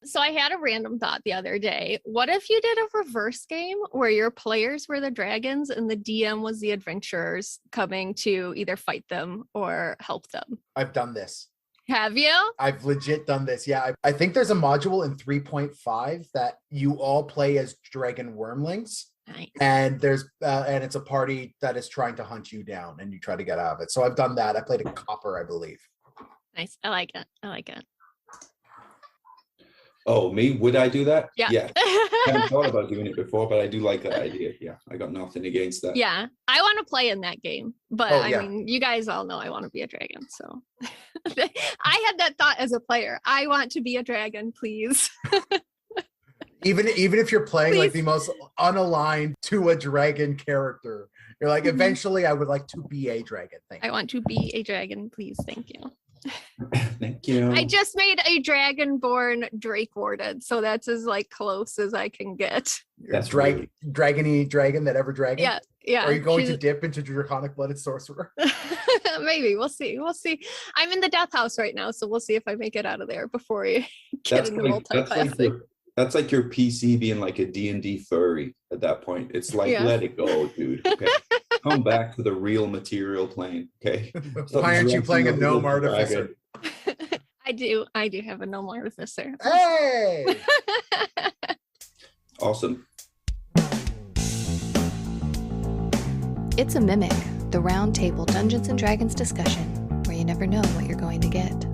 So I had a random thought the other day. What if you did a reverse game where your players were the dragons and the DM was the adventurers coming to either fight them or help them? I've done this. Have you? I've legit done this. Yeah, I think there's a module in 3.5 that you all play as dragon wormlings. Nice. And there's and it's a party that is trying to hunt you down and you try to get out of it. So I've done that. I played a copper, I believe. Nice. I like it. Oh, me? Would I do that? Yeah. I haven't thought about doing it before, but I do like that idea. Yeah, I got nothing against that. Yeah, I want to play in that game, but I mean, you guys all know I want to be a dragon, so I had that thought as a player. I want to be a dragon, please. Even if you're playing Please. like the most unaligned to a dragon character, you're like, eventually I would like to be a dragon. I want to be a dragon, please. Thank you. Thank you. I just made a dragonborn Drake Warden, so that's as like close as I can get. That's dragony dragon that ever dragon. Yeah. Are you going to dip into draconic blooded sorcerer? Maybe we'll see. I'm in the death house right now, so we'll see if I make it out of there before we get into multi-classing. That's like your PC being like a D&D furry at that point. It's like, let it go, dude. Okay. Come back to the real material plane. Okay. Why aren't you playing a gnome artificer? I do have a gnome artificer. Hey! Awesome. It's a Mimic, the round table Dungeons and Dragons discussion, where you never know what you're going to get.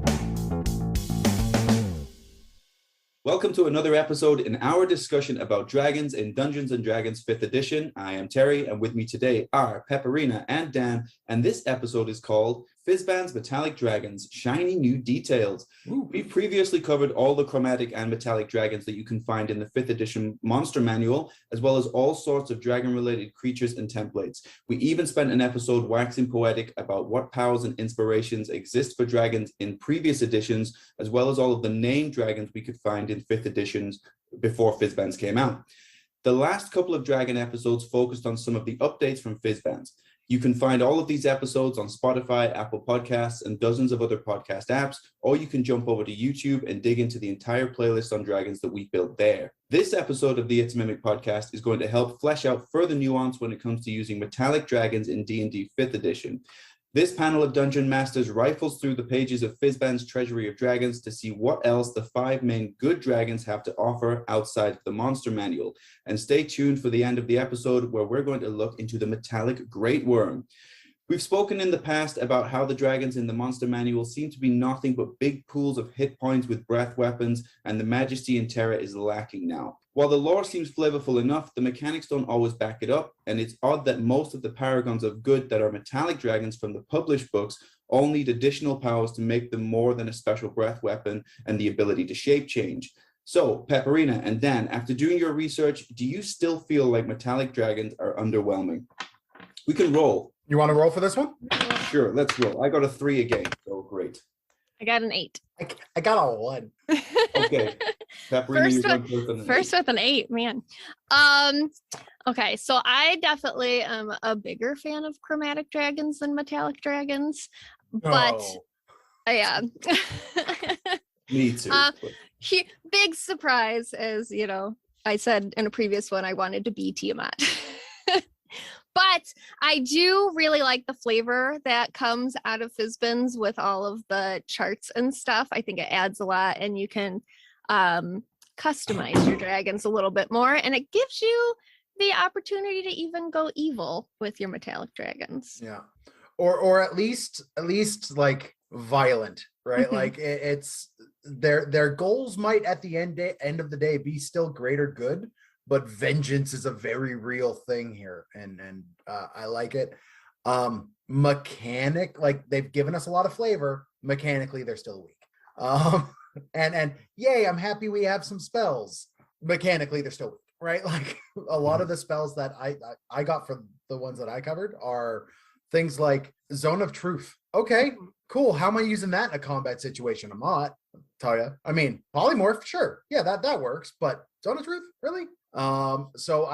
Welcome to another episode in our discussion about dragons in Dungeons & Dragons 5th edition. I am Terry, and with me today are Pepperina and Dan, and this episode is called Fizban's Metallic Dragons, Shiny New Details. Ooh. We've previously covered all the chromatic and metallic dragons that you can find in the 5th edition monster manual, as well as all sorts of dragon-related creatures and templates. We even spent an episode waxing poetic about what powers and inspirations exist for dragons in previous editions, as well as all of the named dragons we could find in 5th editions before Fizban's came out. The last couple of dragon episodes focused on some of the updates from Fizban's. You can find all of these episodes on Spotify, Apple Podcasts, and dozens of other podcast apps, or you can jump over to YouTube and dig into the entire playlist on dragons that we built there. This episode of the It's a Mimic podcast is going to help flesh out further nuance when it comes to using metallic dragons in D&D 5th edition. This panel of Dungeon Masters rifles through the pages of Fizban's Treasury of Dragons to see what else the 5 main good dragons have to offer outside of the monster manual. And stay tuned for the end of the episode where we're going to look into the Metallic Great Wyrm. We've spoken in the past about how the dragons in the monster manual seem to be nothing but big pools of hit points with breath weapons, and the majesty and terror is lacking now. While the lore seems flavorful enough, the mechanics don't always back it up, and it's odd that most of the paragons of good that are metallic dragons from the published books all need additional powers to make them more than a special breath weapon and the ability to shape change. So, Pepperina and Dan, after doing your research, do you still feel like metallic dragons are underwhelming? We can roll. You want to roll for this one? Sure, let's roll. I got a 3 again, so great. I got an 8. I got a 1. Okay. Pepperina, first with an 8, man. Okay, so I definitely am a bigger fan of chromatic dragons than metallic dragons, but yeah. Me too. Big surprise is, I said in a previous one I wanted to be Tiamat. But I do really like the flavor that comes out of Fizban's with all of the charts and stuff. I think it adds a lot, and you can customize your dragons a little bit more, and it gives you the opportunity to even go evil with your metallic dragons. Yeah, or at least like violent, right? Mm-hmm. Like it's their goals might at the end of the day be still greater good. But vengeance is a very real thing here, and I like it. Mechanic, like they've given us a lot of flavor. Mechanically, they're still weak. And yay, I'm happy we have some spells. Mechanically, they're still weak, right? Like a lot of the spells that I got from the ones that I covered are things like Zone of Truth. Okay, cool. How am I using that in a combat situation? I'm not. I'll tell you. I mean, polymorph, sure, yeah, that works. But Zone of Truth, really? So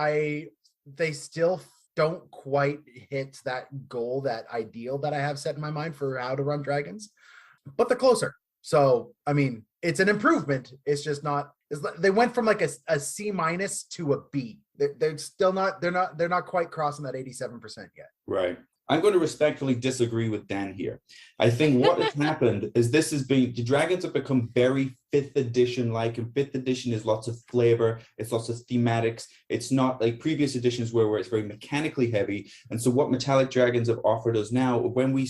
they still don't quite hit that goal, that ideal that I have set in my mind for how to run dragons, but they're closer. So, I mean, it's an improvement. It's just not. They went from like a C- to a B. They're still not. They're not quite crossing that 87% yet. Right. I'm going to respectfully disagree with Dan here. I think what has happened is the dragons have become very 5th edition like, and 5th edition is lots of flavor, it's lots of thematics. It's not like previous editions where it's very mechanically heavy. And so what Metallic Dragons have offered us now, when we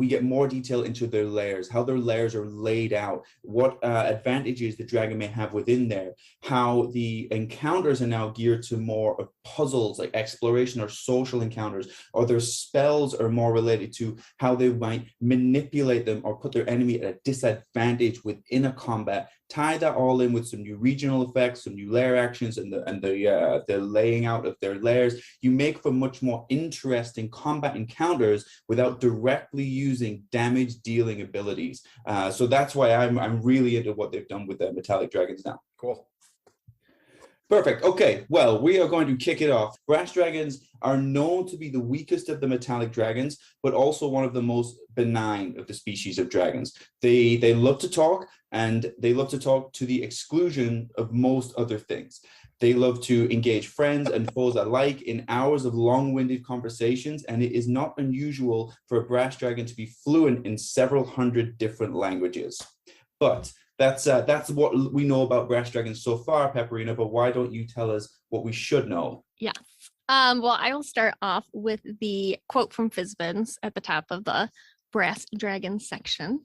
get more detail into their layers, how their layers are laid out, what advantages the dragon may have within there, how the encounters are now geared to more of puzzles like exploration or social encounters, or their spells are more related to how they might manipulate them or put their enemy at a disadvantage within a combat. Tie that all in with some new regional effects, some new layer actions, and the laying out of their layers. You make for much more interesting combat encounters without directly using damage dealing abilities. So that's why I'm really into what they've done with the Metallic Dragons now. Cool. Perfect. Okay, well, we are going to kick it off. Brass dragons are known to be the weakest of the metallic dragons, but also one of the most benign of the species of dragons. They love to talk, and they love to talk to the exclusion of most other things. They love to engage friends and foes alike in hours of long-winded conversations, and it is not unusual for a brass dragon to be fluent in several hundred different languages. But that's what we know about brass dragons so far, Pepperina, but why don't you tell us what we should know? Yes. Well, I will start off with the quote from Fizban's at the top of the brass dragon section,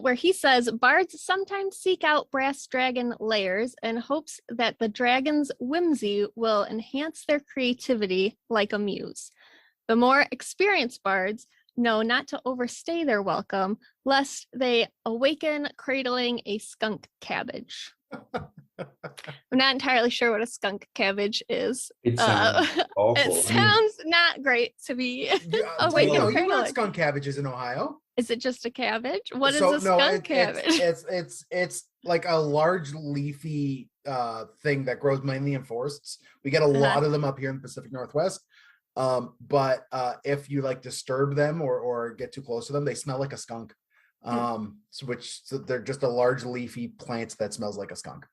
where he says, "Bards sometimes seek out brass dragon layers in hopes that the dragon's whimsy will enhance their creativity like a muse. The more experienced bards know not to overstay their welcome, lest they awaken cradling a skunk cabbage." I'm not entirely sure what a skunk cabbage is. It sounds awful. It sounds not great to be awakened You cradling. got skunk cabbages in Ohio. Is it just a cabbage? What is a skunk cabbage? It's like a large leafy thing that grows mainly in forests. We get a lot of them up here in the Pacific Northwest. But if you like disturb them or get too close to them, they smell like a skunk. So they're just a large leafy plant that smells like a skunk.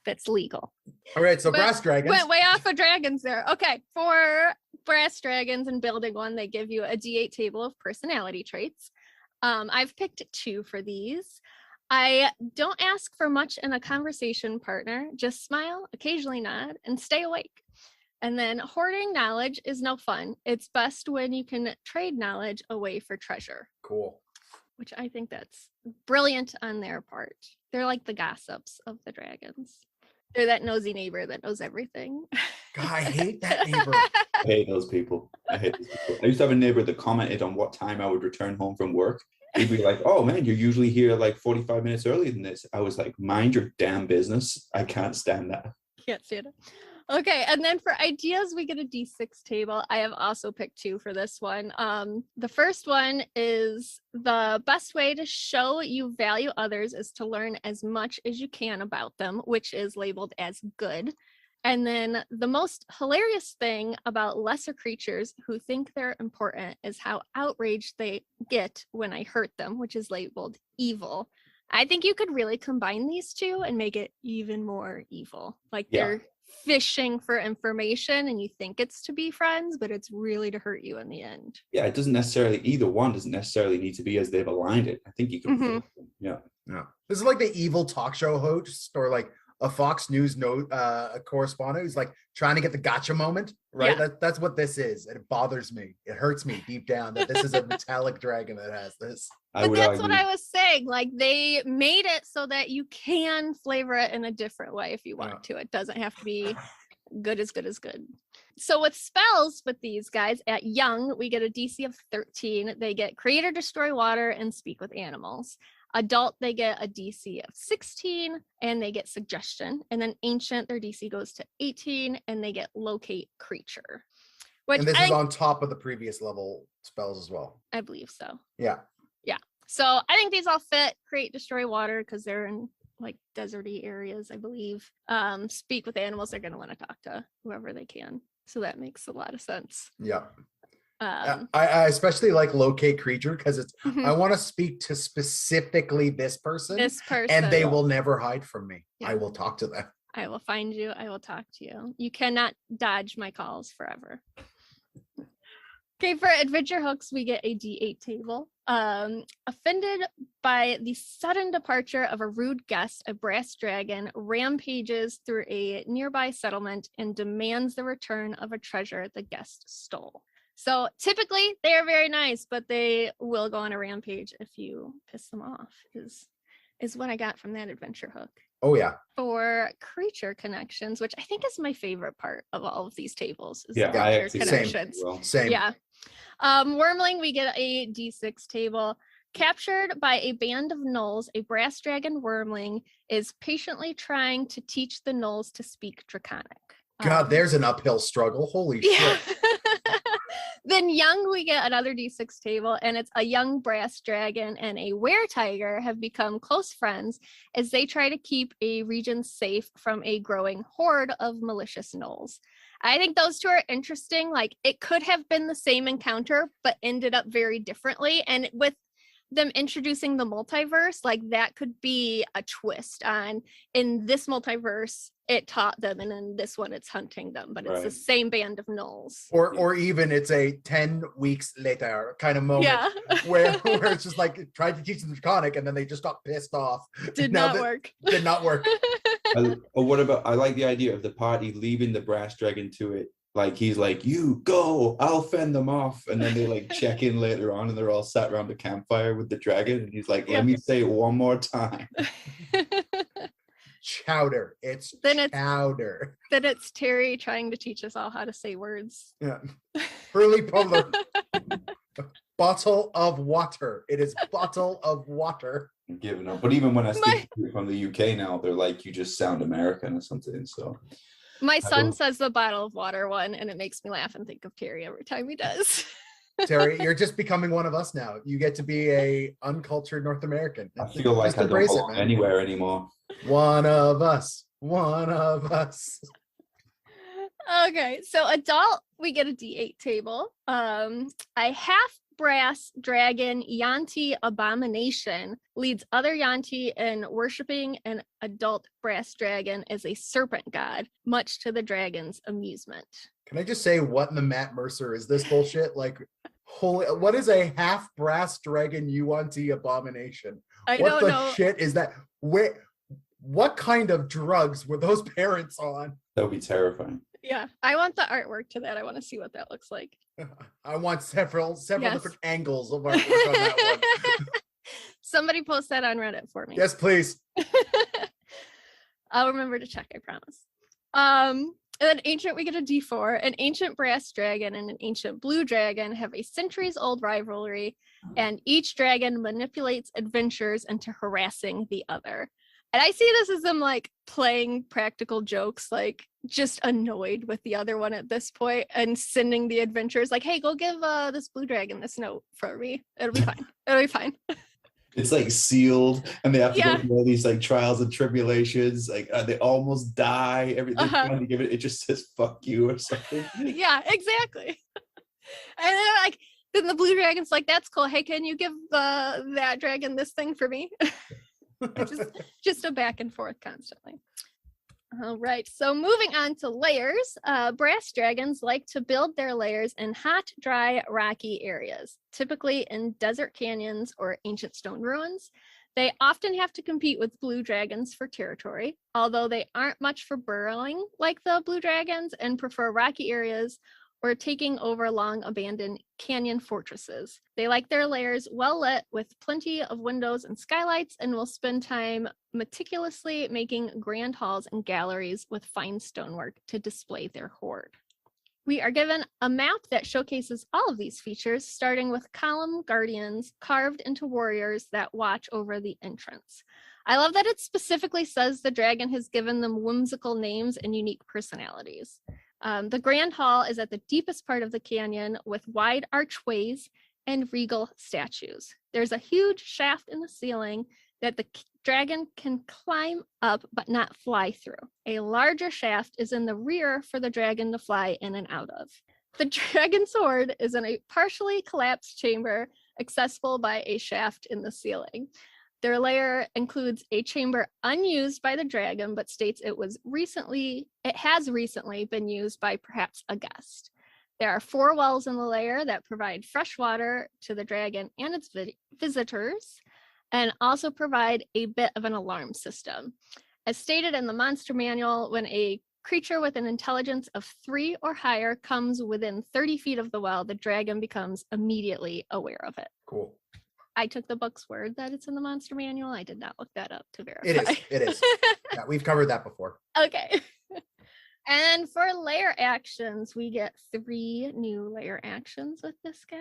That's legal. All right, so brass dragons. Went way off of dragons there. Okay, for brass dragons and building one, they give you a D8 table of personality traits. I've picked 2 for these. I don't ask for much in a conversation partner. Just smile, occasionally nod, and stay awake. And then hoarding knowledge is no fun. It's best when you can trade knowledge away for treasure. Cool. Which I think that's brilliant on their part. They're like the gossips of the dragons. They're that nosy neighbor that knows everything. God, I hate that neighbor. I hate those people. I used to have a neighbor that commented on what time I would return home from work. He'd be like, "Oh man, you're usually here like 45 minutes earlier than this." I was like, "Mind your damn business." I can't stand that. Can't stand it. Okay, and then for ideas, we get a D6 table. I have also picked 2 for this one. The first one is the best way to show you value others is to learn as much as you can about them, which is labeled as good. And then the most hilarious thing about lesser creatures who think they're important is how outraged they get when I hurt them, which is labeled evil. I think you could really combine these 2 and make it even more evil. Like they're fishing for information and you think it's to be friends, but it's really to hurt you in the end. Yeah, it doesn't necessarily, either one doesn't necessarily need to be as they've aligned it. I think you can. Yeah. This is like the evil talk show host or like a Fox News a correspondent who's like trying to get the gotcha moment, right? Yeah. That's what this is. And it bothers me. It hurts me deep down that this is a metallic dragon that has this. But that's what I was saying. Like they made it so that you can flavor it in a different way if you want to. It doesn't have to be good as good as good. So with spells with these guys, at young, we get a DC of 13. They get create or destroy water and speak with animals. Adult, they get a DC of 16 and they get suggestion. And then ancient, their DC goes to 18 and they get locate creature. And this is on top of the previous level spells as well. I believe so. Yeah. So I think these all fit. Create, destroy water because they're in like deserty areas, I believe. Speak with animals, they're going to want to talk to whoever they can. So that makes a lot of sense. Yeah. I especially like locate creature because it's Mhm. I want to speak to specifically this person, This person. and they will never hide from me. Yeah. I will talk to them. I will find you. I will talk to you. You cannot dodge my calls forever. Okay, for adventure hooks, we get a D8 table. Offended by the sudden departure of a rude guest, a brass dragon rampages through a nearby settlement and demands the return of a treasure the guest stole. So typically they are very nice, but they will go on a rampage if you piss them off, is what I got from that adventure hook. Oh yeah. For creature connections, which I think is my favorite part of all of these tables, is Yeah, the I creature actually connections. Same. Yeah. Wormling, we get a D6 table. Captured by a band of gnolls, a brass dragon wormling is patiently trying to teach the gnolls to speak Draconic. God, there's an uphill struggle. Holy Yeah. shit. Then young, we get another D6 table, and it's a young brass dragon and a were-tiger have become close friends as they try to keep a region safe from a growing horde of malicious gnolls. I think those two are interesting. Like, it could have been the same encounter, but ended up very differently. And with them introducing the multiverse, like that could be a twist on, in this multiverse it taught them, and in this one it's hunting them, but it's the Right. same band of gnolls. Or even it's a 10 weeks later kind of moment Yeah. where it's just like tried to teach them Draconic and then they just got pissed off. Did Now not that- work. Did not work. Or what about, I like the idea of the party leaving the brass dragon to it. Like, he's like, you go, I'll fend them off. And then they like check in later on and they're all sat around the campfire with the dragon. And he's like, let me say it one more time. Chowder. It's Then chowder. Then it's Terry trying to teach us all how to say words. Yeah. Early Polar. Bottle of water. It is bottle of water. I'm giving up. But even when I speak to people from the UK now, they're like, you just sound American or something. So My son don't- says the bottle of water one, and it makes me laugh and think of Terry every time he does. Terry, you're just becoming one of us now. You get to be a uncultured North American. I feel like Just I don't embrace it, belong man. anywhere anymore. One of us. One of us. Okay, so adult, we get a D8 table. A half brass dragon Yanti abomination leads other Yanti in worshiping an adult brass dragon as a serpent god, much to the dragon's amusement. Can I just say, what in the Matt Mercer is this bullshit? Like, holy, what is a half brass dragon UNT abomination? I What don't the know. shit is that? What kind of drugs were those parents on? That would be terrifying. Yeah, I want the artwork to that. I want to see what that looks like. I want several Yes. different angles of artwork on that one. Somebody post that on Reddit for me. Yes, please. I'll remember to check, I promise. And then ancient, we get a D4. An ancient brass dragon and an ancient blue dragon have a centuries-old rivalry, and each dragon manipulates adventurers into harassing the other. And I see this as them like playing practical jokes, like just annoyed with the other one at this point and sending the adventurers like, hey, go give this blue dragon this note for me. It'll be fine. It'll be fine. It's like sealed, and they have to Yeah. go through all these like trials and tribulations. Like they almost die. Everything trying to give it. It just says "fuck you" or something. Yeah, exactly. And then like then the blue dragon's like, that's cool. Hey, can you give that dragon this thing for me? just a back and forth constantly. All right, so moving on to layers. Brass dragons like to build their layers in hot, dry, rocky areas, typically in desert canyons or ancient stone ruins. They often have to compete with blue dragons for territory, although they aren't much for burrowing like the blue dragons and prefer rocky areas or taking over long abandoned canyon fortresses. They like their layers well lit with plenty of windows and skylights, and will spend time meticulously making grand halls and galleries with fine stonework to display their hoard. We are given a map that showcases all of these features, starting with column guardians carved into warriors that watch over the entrance. I love that it specifically says the dragon has given them whimsical names and unique personalities. The Grand Hall is at the deepest part of the canyon with wide archways and regal statues. There's a huge shaft in the ceiling that the dragon can climb up but not fly through. A larger shaft is in the rear for the dragon to fly in and out of. The dragon's hoard is in a partially collapsed chamber accessible by a shaft in the ceiling. Their lair includes a chamber unused by the dragon, but states it has recently been used by perhaps a guest. There are 4 wells in the lair that provide fresh water to the dragon and its visitors, and also provide a bit of an alarm system. As stated in the monster manual, when a creature with an intelligence of 3 or higher comes within 30 feet of the well, the dragon becomes immediately aware of it. Cool. I took the book's word that it's in the monster manual. I did not look that up to verify. It is. Yeah, we've covered that before. Okay. And for layer actions, we get 3 new layer actions with this guy.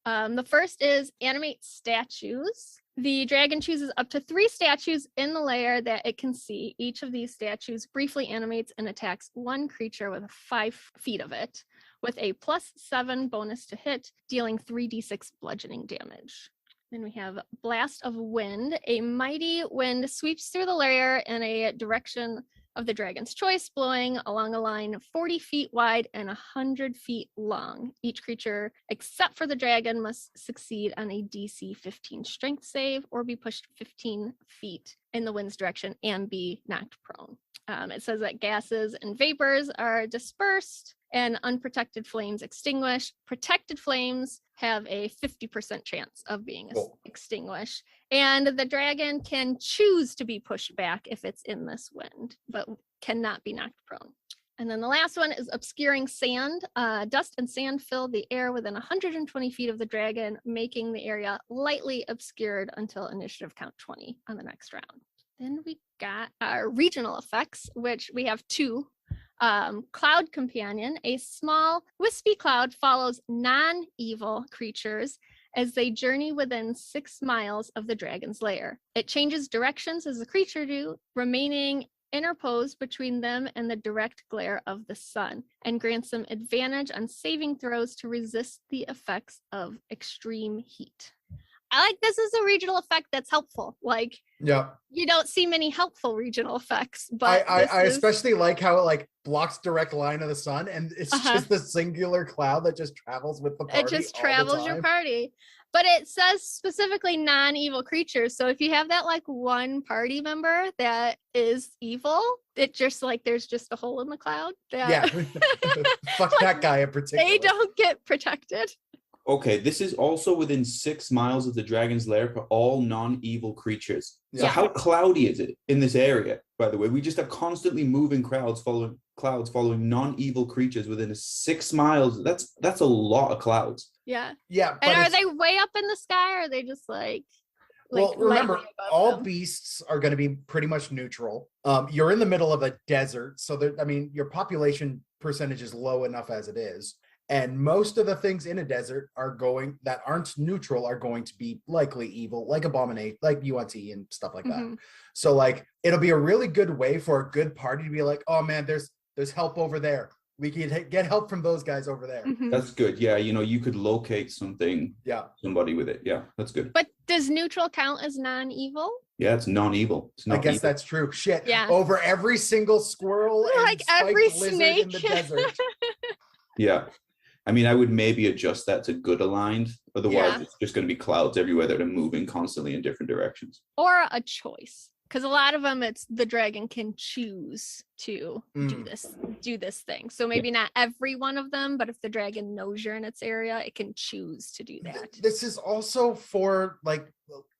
The first is animate statues. The dragon chooses up to 3 statues in the layer that it can see. Each of these statues briefly animates and attacks 1 creature with 5 feet of it, with a +7 bonus to hit, dealing 3d6 bludgeoning damage. Then we have Blast of Wind. A mighty wind sweeps through the layer in a direction of the dragon's choice, blowing along a line 40 feet wide and 100 feet long. Each creature, except for the dragon, must succeed on a DC 15 strength save or be pushed 15 feet in the wind's direction and be knocked prone. It says that gases and vapors are dispersed and unprotected flames extinguished. Protected flames have a 50% chance of being extinguished. And the dragon can choose to be pushed back if it's in this wind, but cannot be knocked prone. And then the last one is obscuring sand. Dust and sand fill the air within 120 feet of the dragon, making the area lightly obscured until initiative count 20 on the next round. Then we got our regional effects, which we have 2. Cloud Companion. A small wispy cloud follows non-evil creatures as they journey within 6 miles of the dragon's lair. It changes directions as the creature do, remaining interposed between them and the direct glare of the sun, and grants them advantage on saving throws to resist the effects of extreme heat. I like this is a regional effect that's helpful. Like, yeah, you don't see many helpful regional effects, but I especially like how it like blocks direct line of the sun, and it's just the singular cloud that just travels with the party. It just travels your party. But it says specifically non-evil creatures. So if you have that like one party member that is evil, it just like there's just a hole in the cloud. Yeah. Fuck that guy in particular. They don't get protected. Okay, this is also within 6 miles of the dragon's lair for all non-evil creatures. So Yeah. how cloudy is it in this area, by the way? We just have constantly moving clouds following non-evil creatures within 6 miles. That's a lot of clouds. Yeah. Yeah. And are they way up in the sky, or are they just like well, remember, lightly above all them? beasts are going to be pretty much neutral. You're in the middle of a desert, so I mean, your population percentage is low enough as it is. And most of the things in a desert that aren't neutral are going to be likely evil, like Abominate, like UNT and stuff like that. So like, it'll be a really good way for a good party to be like, oh man, there's help over there. We can get help from those guys over there. That's good. Yeah, you could locate somebody with it. Yeah, that's good. But does neutral count as non-evil? Yeah, it's non-evil. It's not I guess evil. that's true. Shit. Yeah. Over every single squirrel and Like spiked every lizard snake in the desert. Yeah. I mean, I would maybe adjust that to good aligned. Otherwise, it's just going to be clouds everywhere that are moving constantly in different directions. Or a choice. Because a lot of them, it's the dragon can choose to do this thing. So maybe not every one of them, but if the dragon knows you're in its area, it can choose to do that. This is also for like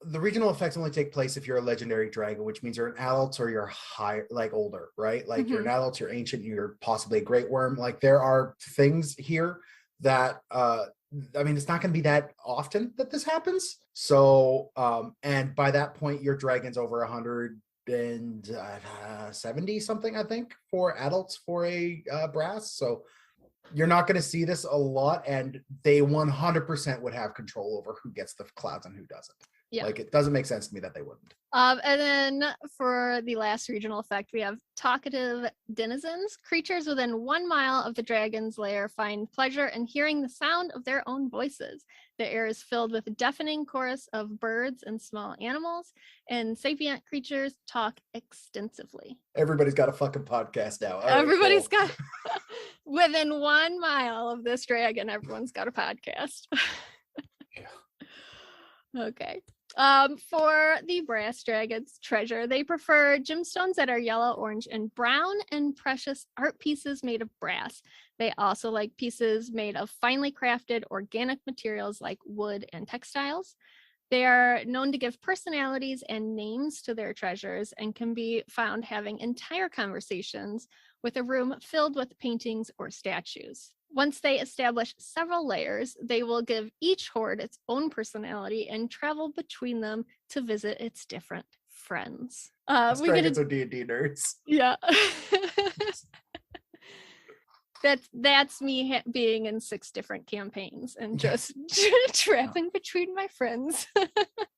the regional effects only take place if you're a legendary dragon, which means you're an adult or you're higher, like older, right? Like you're an adult, you're ancient, you're possibly a great worm. Like there are things here that I mean, it's not going to be that often that this happens. So, and by that point, your dragon's over 170 something, I think, for adults for a brass. So you're not going to see this a lot, and they 100% would have control over who gets the clouds and who doesn't. Yeah. Like, it doesn't make sense to me that they wouldn't. And then for the last regional effect, we have talkative denizens. Creatures within 1 mile of the dragon's lair find pleasure in hearing the sound of their own voices. The air is filled with a deafening chorus of birds and small animals, and sapient creatures talk extensively. Everybody's got a fucking podcast now. All right, Everybody's cool. got Within 1 mile of this dragon, everyone's got a podcast. Okay. For the brass dragon's treasure, they prefer gemstones that are yellow, orange, and brown, and precious art pieces made of brass. They also like pieces made of finely crafted organic materials like wood and textiles. They are known to give personalities and names to their treasures and can be found having entire conversations with a room filled with paintings or statues. Once they establish several layers, they will give each hoard its own personality and travel between them to visit its different friends. Dragons are D&D nerds. Yeah. That's me being in 6 different campaigns and just traveling between my friends.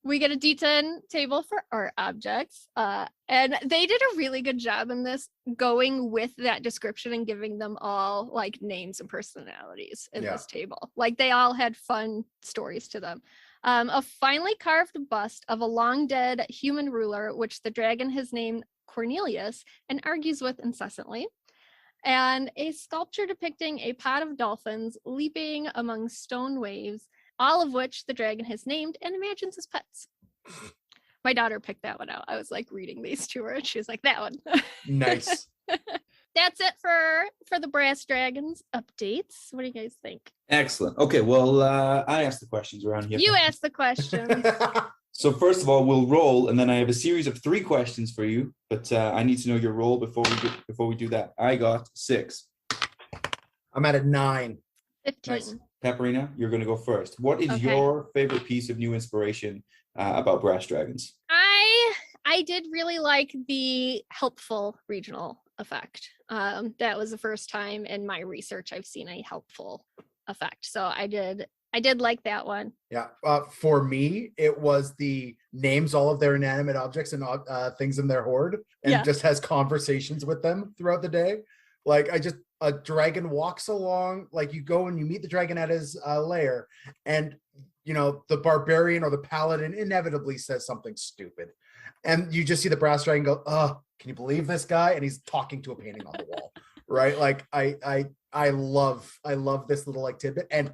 We get a D10 table for art objects. And they did a really good job in this, going with that description and giving them all like names and personalities in this table. Like they all had fun stories to them. A finely carved bust of a long dead human ruler, which the dragon has named Cornelius and argues with incessantly. And a sculpture depicting a pod of dolphins leaping among stone waves, all of which the dragon has named and imagines as pets. My daughter picked that one out. I was like reading these to her and she was like, that one. Nice. That's it for the brass dragons updates. What do you guys think? Excellent. Okay, well, I asked the questions around here. You asked the questions. So first of all, we'll roll, and then I have a series of 3 questions for you, but I need to know your roll before we do that. I got 6. I'm at a 9. 15. Nice. Pepperina, you're going to go first. What is your favorite piece of new inspiration about brass dragons? I did really like the helpful regional effect. That was the first time in my research I've seen a helpful effect. So I did like that one. Yeah. For me, it was the names all of their inanimate objects and things in their hoard and just has conversations with them throughout the day. Like a dragon walks along, like you go and you meet the dragon at his lair, and you know, the barbarian or the paladin inevitably says something stupid. And you just see the brass dragon go, can you believe this guy? And he's talking to a painting on the wall. Right? Like I love this little like tidbit, and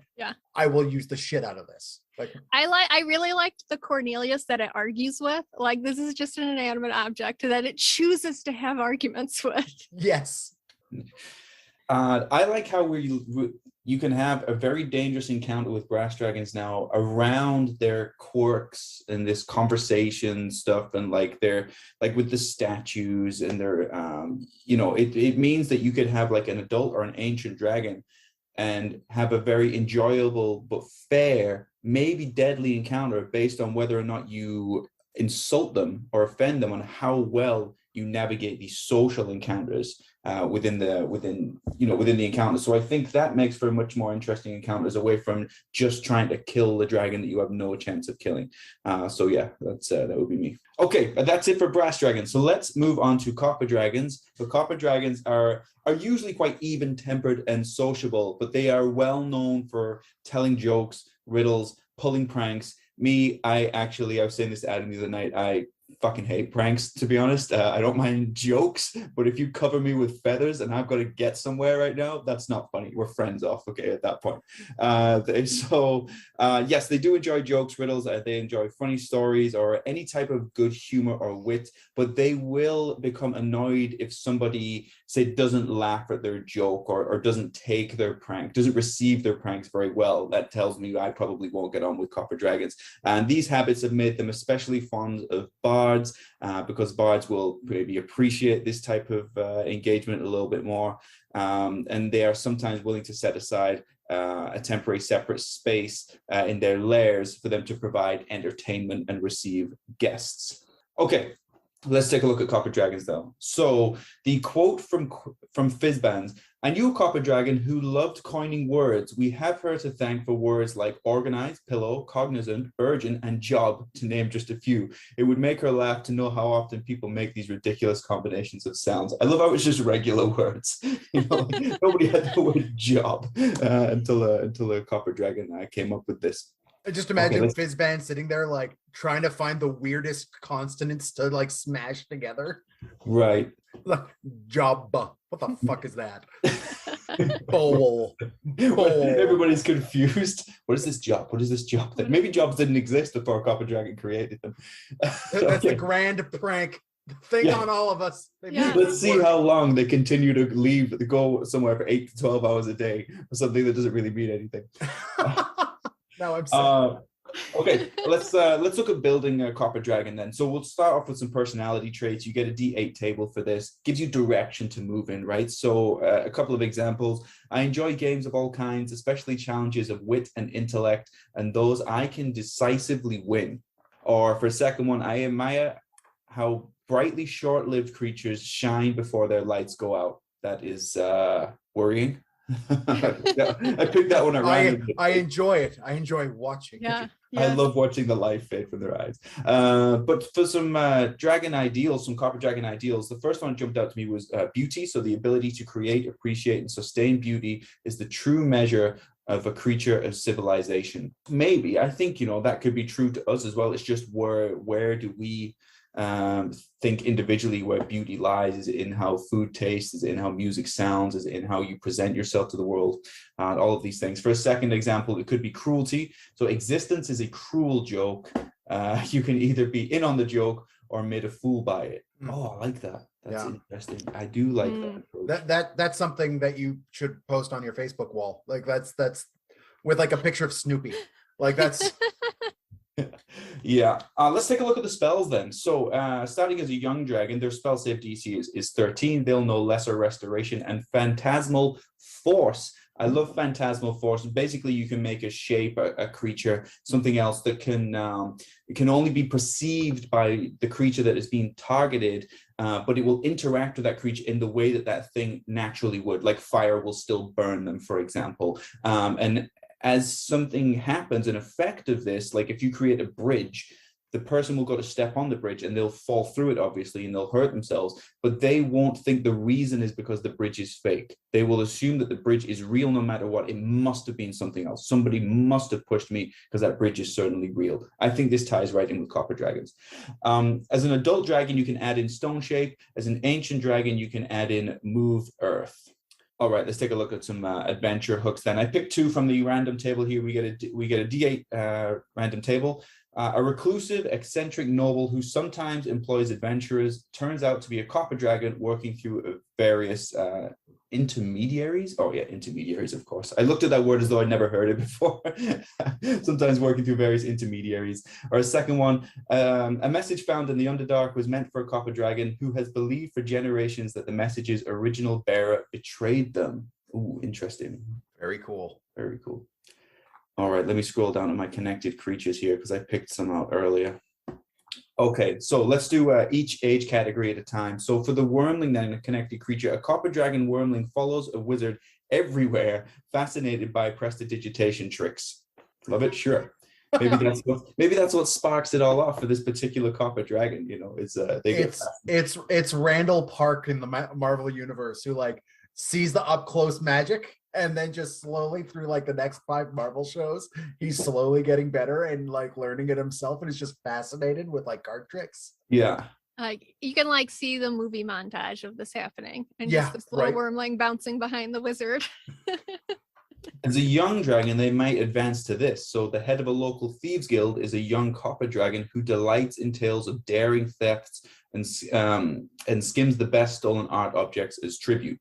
I will use the shit out of this. Like I really liked the Cornelius that it argues with. Like this is just an inanimate object that it chooses to have arguments with. Yes. I like how you can have a very dangerous encounter with brass dragons now around their quirks and this conversation stuff, and like they're like with the statues and their it means that you could have like an adult or an ancient dragon and have a very enjoyable but fair, maybe deadly encounter based on whether or not you insult them or offend them, on how well you navigate these social encounters within the encounter. So I think that makes for a much more interesting encounters, away from just trying to kill the dragon that you have no chance of killing. So yeah, that would be me. Okay, that's it for brass dragons. So let's move on to copper dragons. So copper dragons are usually quite even-tempered and sociable, but they are well known for telling jokes, riddles, pulling pranks. I was saying this to Adam the other night, I fucking hate pranks, to be honest. I don't mind jokes, but if you cover me with feathers and I've got to get somewhere right now, that's not funny. We're friends off, okay, at that point. Yes, they do enjoy jokes, riddles. They enjoy funny stories or any type of good humor or wit, but they will become annoyed if somebody, say, doesn't laugh at their joke or doesn't take their prank, doesn't receive their pranks very well. That tells me I probably won't get on with copper dragons. And these habits have made them especially fond of bards, because bards will maybe appreciate this type of engagement a little bit more, and they are sometimes willing to set aside a temporary separate space in their lairs for them to provide entertainment and receive guests. Okay, let's take a look at copper dragons though. So the quote from Fizban: "I knew a copper dragon who loved coining words. We have her to thank for words like organized, pillow, cognizant, urgent, and job, to name just a few. It would make her laugh to know how often people make these ridiculous combinations of sounds." I love how it's just regular words. Nobody had the word job until a copper dragon came up with this. I just imagine Fizban sitting there like trying to find the weirdest consonants to like smash together. Right. Like job. What the fuck is that? Bowl. Everybody's confused. What is this job? What is this job? Maybe jobs didn't exist before Copper Dragon created them. That's the grand prank thing on all of us. Let's see how long they continue to go somewhere for 8 to 12 hours a day for something that doesn't really mean anything. Now I'm sad. Okay, let's look at building a Copper Dragon then. So we'll start off with some personality traits. You get a D8 table for this. Gives you direction to move in, right? So a couple of examples. I enjoy games of all kinds, especially challenges of wit and intellect, and those I can decisively win. Or for a second one, I admire how brightly short-lived creatures shine before their lights go out. That is worrying. I picked that one at random. I enjoy it. I enjoy watching. Yeah. I love watching the light fade from their eyes. But for some dragon ideals, some Copper Dragon ideals, the first one jumped out to me was beauty. So the ability to create, appreciate, and sustain beauty is the true measure of a creature of civilization. Maybe, I think, that could be true to us as well. It's just where do we think individually where beauty lies? Is it in how food tastes? Is it in how music sounds? Is it in how you present yourself to the world? All of these things. For a second example, it could be cruelty. So existence is a cruel joke. You can either be in on the joke or made a fool by it. Oh, I like that. That's interesting. I do like that. That's something that you should post on your Facebook wall. Like that's with like a picture of Snoopy. Like that's Yeah, let's take a look at the spells then. So starting as a young dragon, their spell save DC is 13. They'll know Lesser Restoration and Phantasmal Force. I love Phantasmal Force. Basically, you can make a shape, a creature, something else that it can only be perceived by the creature that is being targeted, but it will interact with that creature in the way that thing naturally would. Like fire will still burn them, for example. And as something happens, an effect of this, like if you create a bridge, the person will go to step on the bridge and they'll fall through it, obviously, and they'll hurt themselves, but they won't think the reason is because the bridge is fake. They will assume that the bridge is real no matter what. It must have been something else. Somebody must have pushed me because that bridge is certainly real. I think this ties right in with Copper Dragons. As an adult dragon, you can add in Stone Shape. As an ancient dragon, you can add in Move Earth. All right, let's take a look at some adventure hooks then. I picked 2 from the random table here. We get a D8 random table. A reclusive, eccentric noble who sometimes employs adventurers turns out to be a Copper Dragon working through various intermediaries. Oh yeah, intermediaries, of course. I looked at that word as though I'd never heard it before. Sometimes working through various intermediaries. Or a second one, a message found in the Underdark was meant for a Copper Dragon who has believed for generations that the message's original bearer betrayed them. Ooh, interesting. very cool. Very cool. All right, let me scroll down to my connected creatures here because I picked some out earlier. Okay, so let's do each age category at a time. So for the Wyrmling then, a connected creature, a Copper Dragon Wyrmling follows a wizard everywhere, fascinated by prestidigitation tricks. Love it? Sure. Maybe that's what sparks it all off for this particular Copper Dragon. It's Randall Park in the Marvel universe who like sees the up close magic. And then just slowly through like the next 5 Marvel shows, he's slowly getting better and like learning it himself. And is just fascinated with like card tricks. Yeah. Like you can like see the movie montage of this happening and just this little Wyrmling bouncing behind the wizard. As a young dragon, they might advance to this. So the head of a local thieves guild is a young Copper Dragon who delights in tales of daring thefts and skims the best stolen art objects as tribute.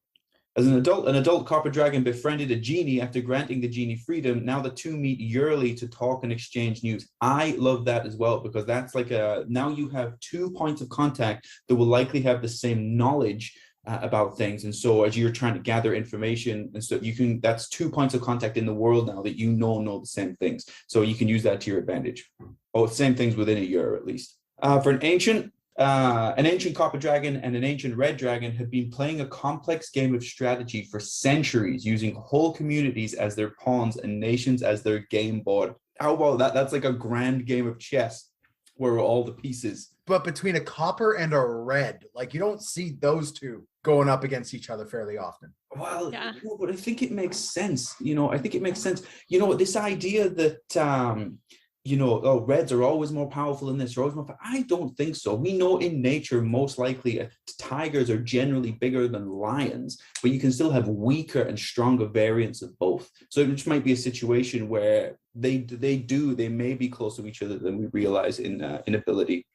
As an adult Copper Dragon befriended a genie after granting the genie freedom. Now the two meet yearly to talk and exchange news. I love that as well, because that's like now you have 2 points of contact that will likely have the same knowledge about things. And so as you're trying to gather information and stuff, that's 2 points of contact in the world now that know the same things. So you can use that to your advantage. Oh, same things within a year at least. For an ancient Copper Dragon and an ancient Red Dragon have been playing a complex game of strategy for centuries, using whole communities as their pawns and nations as their game board. How about that? That's like a grand game of chess where all the pieces. But between a Copper and a Red, like you don't see those two going up against each other fairly often. Well, yeah. But I think it makes sense. I think it makes sense. This idea that oh, reds are always more powerful than this, or always more I don't think so. We know in nature, most likely, tigers are generally bigger than lions, but you can still have weaker and stronger variants of both. So it just might be a situation where they may be closer to each other than we realize in ability.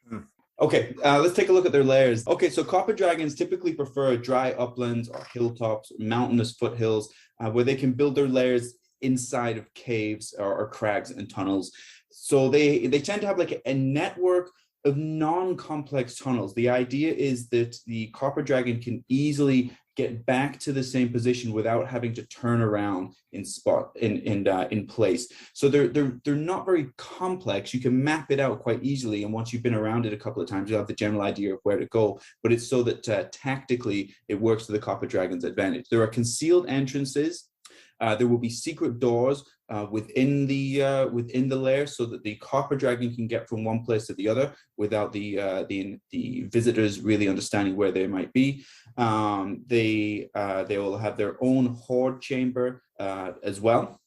Okay, let's take a look at their layers. Okay, so copper dragons typically prefer dry uplands or hilltops, mountainous foothills, where they can build their lairs inside of caves or crags and tunnels. So they tend to have like a network of non-complex tunnels. The idea is that the copper dragon can easily get back to the same position without having to turn around in place. So they're not very complex. You can map it out quite easily, and once you've been around it a couple of times, you'll have the general idea of where to go. But it's so that tactically it works to the copper dragon's advantage. There are concealed entrances. There will be secret doors within the lair, so that the copper dragon can get from one place to the other without the visitors really understanding where they might be. They will have their own hoard chamber as well.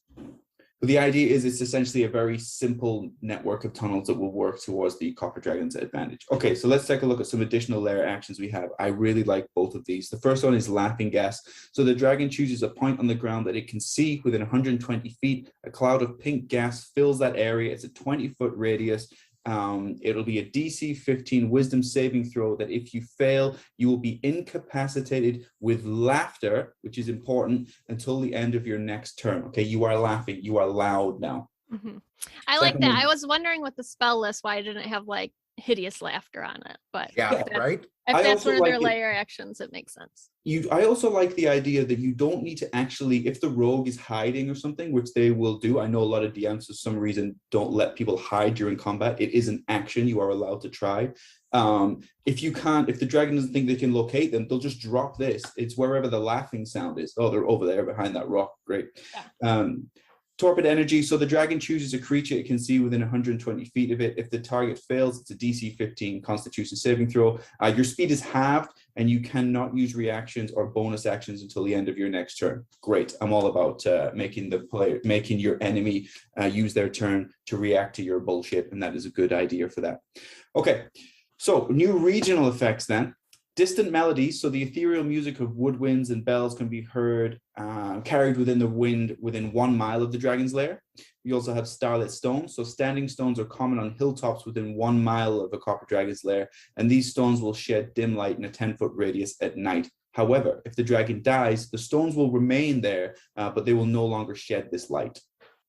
But the idea is it's essentially a very simple network of tunnels that will work towards the copper dragon's advantage. Okay, so let's take a look at some additional lair actions we have. I really like both of these. The first one is laughing gas. So the dragon chooses a point on the ground that it can see within 120 feet. A cloud of pink gas fills that area. It's a 20-foot radius. It'll be a DC 15 wisdom saving throw that if you fail, you will be incapacitated with laughter, which is important, until the end of your next turn. Okay, you are laughing. You are loud now. Mm-hmm. I like that. I was wondering with the spell list why I didn't have like hideous laughter on it, but yeah, right. If that's one of their layer actions, it makes sense. I also like the idea that you don't need to actually, if the rogue is hiding or something, which they will do. I know a lot of DMs for some reason don't let people hide during combat. It is an action. You are allowed to try. If the dragon doesn't think they can locate them, they'll just drop this. It's wherever the laughing sound is. Oh, they're over there behind that rock. Great. Yeah. Torpid energy. So the dragon chooses a creature it can see within 120 feet of it. If the target fails, it's a DC 15 Constitution saving throw. Your speed is halved, and you cannot use reactions or bonus actions until the end of your next turn. Great. I'm all about making your enemy use their turn to react to your bullshit, and that is a good idea for that. Okay. So new regional effects then. Distant melodies, so the ethereal music of woodwinds and bells can be heard, carried within the wind within 1 mile of the dragon's lair. We also have starlit stones, so standing stones are common on hilltops within 1 mile of a copper dragon's lair, and these stones will shed dim light in a 10-foot radius at night. However, if the dragon dies, the stones will remain there, but they will no longer shed this light.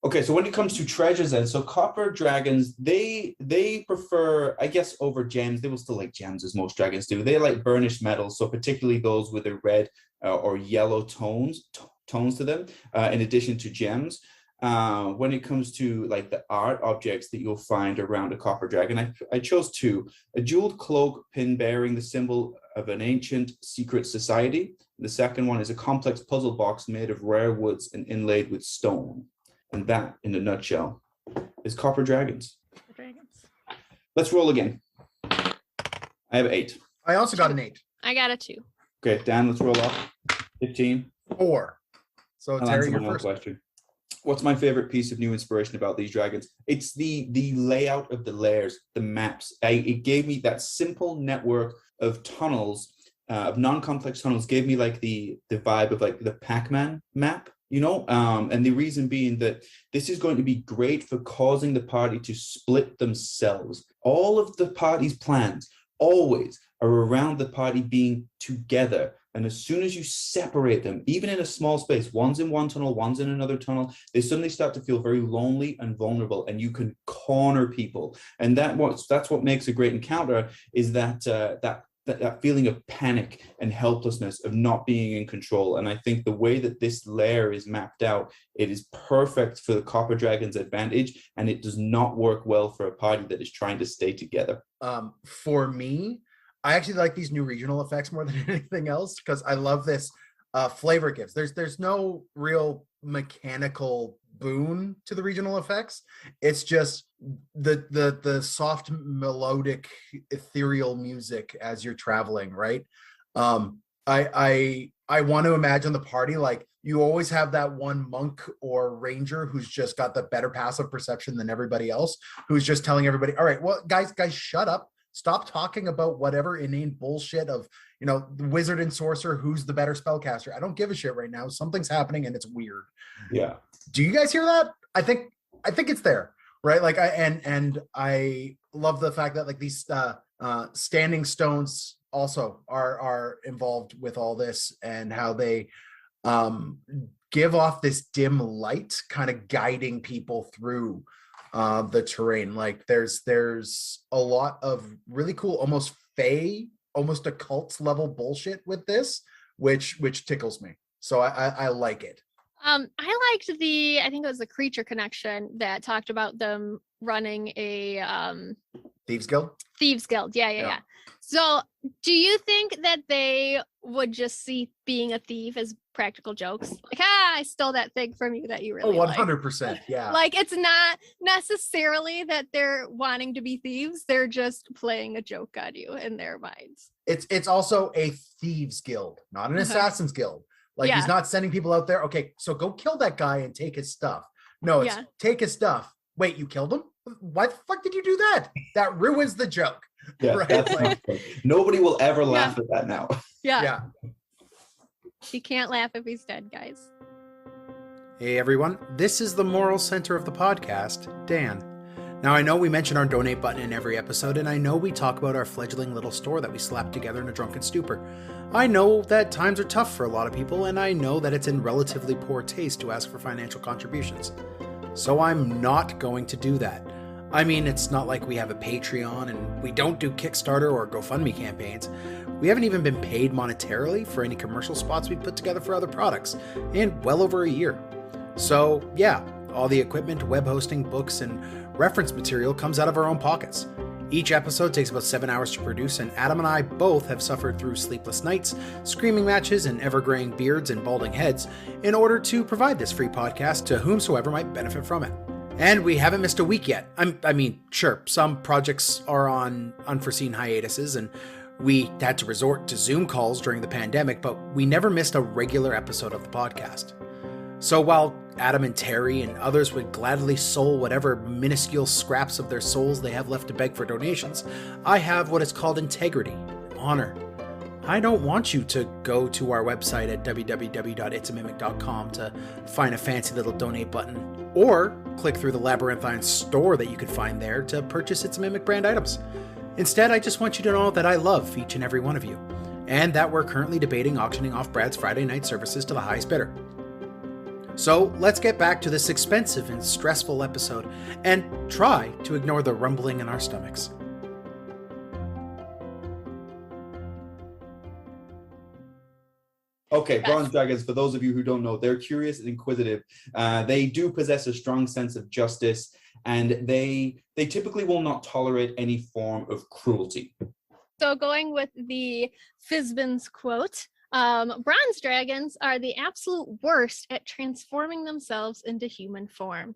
Okay, so when it comes to treasures then, so copper dragons, they prefer, I guess, over gems. They will still like gems as most dragons do. They like burnished metals, so particularly those with a red or yellow tones to them, in addition to gems. When it comes to like the art objects that you'll find around a copper dragon, I chose two. A jeweled cloak pin bearing the symbol of an ancient secret society. The second one is a complex puzzle box made of rare woods and inlaid with stone. And that, in a nutshell, is copper dragons. Let's roll again. I have 8. I also got an 8. I got a 2. Okay, Dan, let's roll off. 15. 4. So Terry, your first question. What's my favorite piece of new inspiration about these dragons? It's the layout of the lairs, the maps. It gave me that simple network of tunnels, of non-complex tunnels, gave me like the vibe of like the Pac-Man map. And the reason being that this is going to be great for causing the party to split themselves. All of the party's plans always are around the party being together. And as soon as you separate them, even in a small space, one's in one tunnel, one's in another tunnel, they suddenly start to feel very lonely and vulnerable, and you can corner people. And that's what makes a great encounter, is that feeling of panic and helplessness of not being in control. And I think the way that this layer is mapped out, it is perfect for the copper dragon's advantage, and it does not work well for a party that is trying to stay together. For me, I actually like these new regional effects more than anything else, because I love this flavor it gives. There's no real mechanical boon to the regional effects. It's just the soft melodic ethereal music as you're traveling, right? I want to imagine the party like you always have that one monk or ranger who's just got the better passive perception than everybody else, who's just telling everybody, all right, well, guys, shut up. Stop talking about whatever inane bullshit of, the wizard and sorcerer, who's the better spellcaster. I don't give a shit right now. Something's happening and it's weird. Yeah. Do you guys hear that? I think it's there, right? Like I love the fact that like these standing stones also are involved with all this, and how they give off this dim light kind of guiding people through the terrain. Like there's a lot of really cool, almost fey, almost occult level bullshit with this, which tickles me. So I like it. I liked I think it was the creature connection that talked about them running a Thieves Guild. Yeah. So do you think that they would just see being a thief as practical jokes? Like, I stole that thing from you that you really 100%. Yeah. Like, it's not necessarily that they're wanting to be thieves. They're just playing a joke on you in their minds. It's also a thieves guild, not an assassin's guild. Like, he's not sending people out there. Okay, so go kill that guy and take his stuff. No, it's take his stuff. Wait, you killed him? Why the fuck did you do that? That ruins the joke. Yeah, right? That's like, nobody will ever laugh at that now. Yeah. He can't laugh if he's dead, guys. Hey everyone, this is the moral center of the podcast, Dan. Now I know we mention our donate button in every episode, and I know we talk about our fledgling little store that we slapped together in a drunken stupor. I know that times are tough for a lot of people, and I know that it's in relatively poor taste to ask for financial contributions. So I'm not going to do that. I mean, it's not like we have a Patreon and we don't do Kickstarter or GoFundMe campaigns. We haven't even been paid monetarily for any commercial spots we put together for other products in well over a year. So yeah, all the equipment, web hosting, books, and reference material comes out of our own pockets. Each episode takes about 7 hours to produce, and Adam and I both have suffered through sleepless nights, screaming matches, and ever-graying beards and balding heads in order to provide this free podcast to whomsoever might benefit from it. And we haven't missed a week yet. I mean, sure, some projects are on unforeseen hiatuses, and we had to resort to Zoom calls during the pandemic, but we never missed a regular episode of the podcast. So while Adam and Terry and others would gladly soul whatever minuscule scraps of their souls they have left to beg for donations, I have what is called integrity, honor. I don't want you to go to our website at www.itsamimic.com to find a fancy little donate button, or click through the labyrinthine store that you could find there to purchase It's a Mimic brand items. Instead, I just want you to know that I love each and every one of you, and that we're currently debating auctioning off Brad's Friday night services to the highest bidder. So let's get back to this expensive and stressful episode and try to ignore the rumbling in our stomachs. Okay, bronze dragons, for those of you who don't know, they're curious and inquisitive. They do possess a strong sense of justice, and they typically will not tolerate any form of cruelty. So going with the Fizban's quote, bronze dragons are the absolute worst at transforming themselves into human form.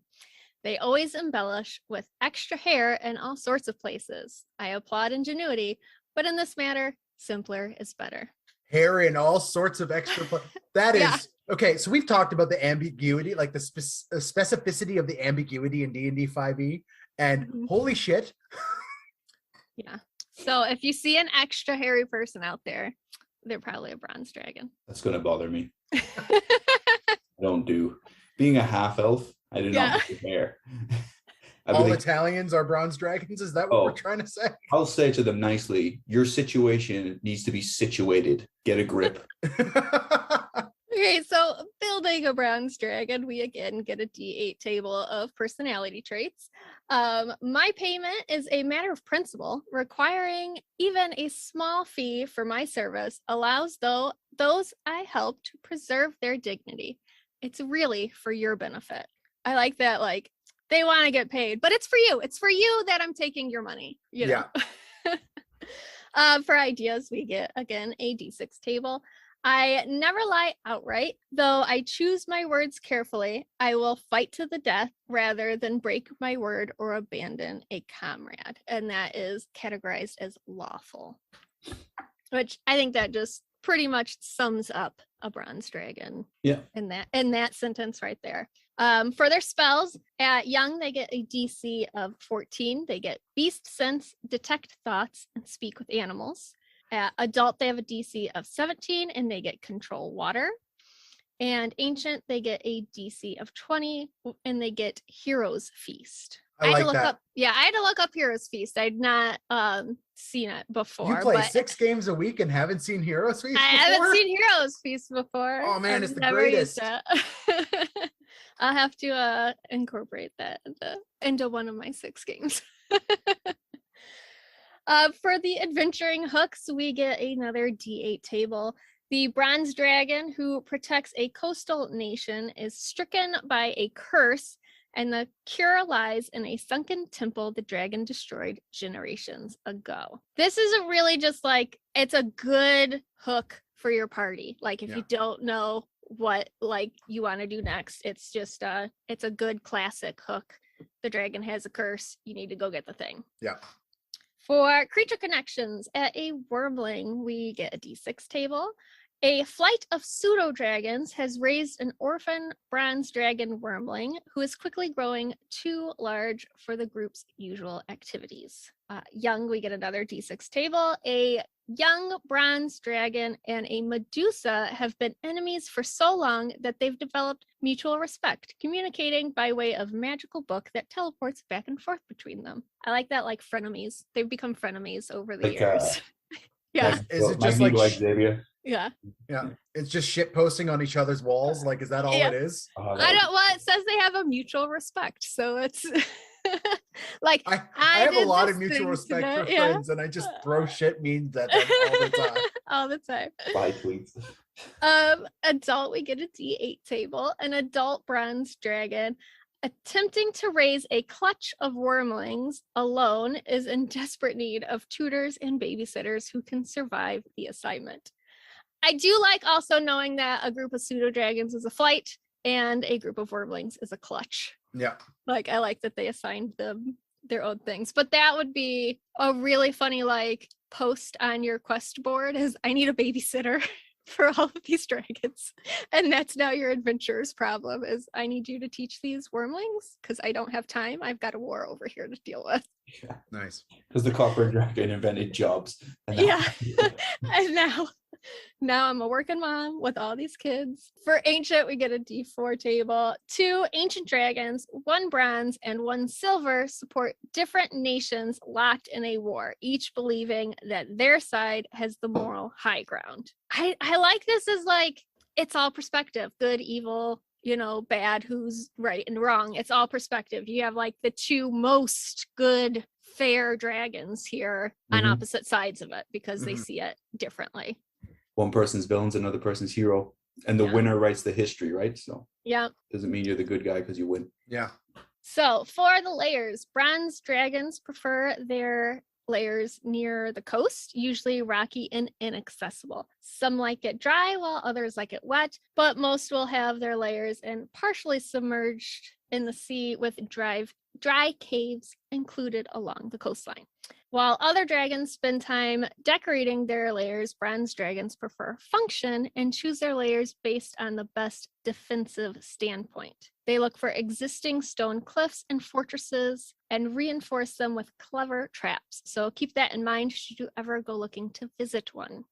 They always embellish with extra hair in all sorts of places. I applaud ingenuity, but in this matter, simpler is better. Hair in all sorts of extra that is okay. So we've talked about the ambiguity, like the specificity of the ambiguity in D&D 5e, and holy shit. Yeah. So if you see an extra hairy person out there, they're probably a bronze dragon. That's going to bother me. Being a half elf, I do not have hair. All Italians are bronze dragons? Is that what we're trying to say? I'll say to them nicely, your situation needs to be situated. Get a grip. Okay, so building a bronze dragon, we again get a D8 table of personality traits. My payment is a matter of principle, requiring even a small fee for my service allows those I help to preserve their dignity. It's really for your benefit. I like that, like, they want to get paid, but it's for you. It's for you that I'm taking your money, you know? Yeah. For ideas, we get, again, a D6 table. I never lie outright, though I choose my words carefully. I will fight to the death rather than break my word or abandon a comrade. And that is categorized as lawful, which I think that just pretty much sums up a bronze dragon. Yeah. In that sentence right there. For their spells, at young, they get a DC of 14. They get Beast Sense, Detect Thoughts, and Speak with Animals. At adult, they have a DC of 17, and they get Control Water. And ancient, they get a DC of 20, and they get Hero's Feast. I like that. I had to look up Hero's Feast. I'd not seen it before. You play 6 games a week and haven't seen Hero's Feast before? I haven't seen Hero's Feast before. Oh man, I've it's the never greatest. used it. I'll have to incorporate that into one of my 6 games. For the adventuring hooks, we get another D8 table. The bronze dragon who protects a coastal nation is stricken by a curse, and the cure lies in a sunken temple the dragon destroyed generations ago. This is a really just like, it's a good hook for your party. Like if you don't know what like you want to do next, it's just it's a good classic hook. The dragon has a curse, you need to go get the thing. Yeah. For creature connections, at a wormling, we get a D6 table. A flight of pseudo-dragons has raised an orphan bronze dragon wormling who is quickly growing too large for the group's usual activities. Young, we get another D6 table. A young bronze dragon and a Medusa have been enemies for so long that they've developed mutual respect, communicating by way of magical book that teleports back and forth between them. I like that, like frenemies. They've become frenemies over the years. Yeah. Is it just like Xavier? Yeah. Yeah. It's just shit posting on each other's walls. Like, is that all it is? Well, it says they have a mutual respect. So it's like I have a lot of mutual respect for friends, and I just throw shit memes at them all the time. All the time. Bye tweets. Adult, we get a D8 table. An adult bronze dragon attempting to raise a clutch of wormlings alone is in desperate need of tutors and babysitters who can survive the assignment. I do like also knowing that a group of pseudo dragons is a flight and a group of wormlings is a clutch. Yeah. Like, I like that they assigned them their own things, but that would be a really funny, like, post on your quest board is I need a babysitter for all of these dragons. And that's now your adventurer's problem is I need you to teach these wormlings because I don't have time. I've got a war over here to deal with. Yeah. Nice. Because the copper dragon invented jobs. And And now I'm a working mom with all these kids. For ancient, we get a D4 table. 2 ancient dragons, 1 bronze and 1 silver support different nations locked in a war, each believing that their side has the moral high ground. I like this as like, it's all perspective, good, evil, bad, who's right and wrong. It's all perspective. You have like the 2 most good, fair dragons here on opposite sides of it because they see it differently. One person's villain's another person's hero, and the winner writes the history, right? So doesn't mean you're the good guy because you win. Yeah. So for the layers, bronze dragons prefer their layers near the coast, usually rocky and inaccessible. Some like it dry while others like it wet, but most will have their layers in partially submerged in the sea with dry caves included along the coastline. While other dragons spend time decorating their layers, bronze dragons prefer function and choose their layers based on the best defensive standpoint. They look for existing stone cliffs and fortresses and reinforce them with clever traps. So keep that in mind should you ever go looking to visit one.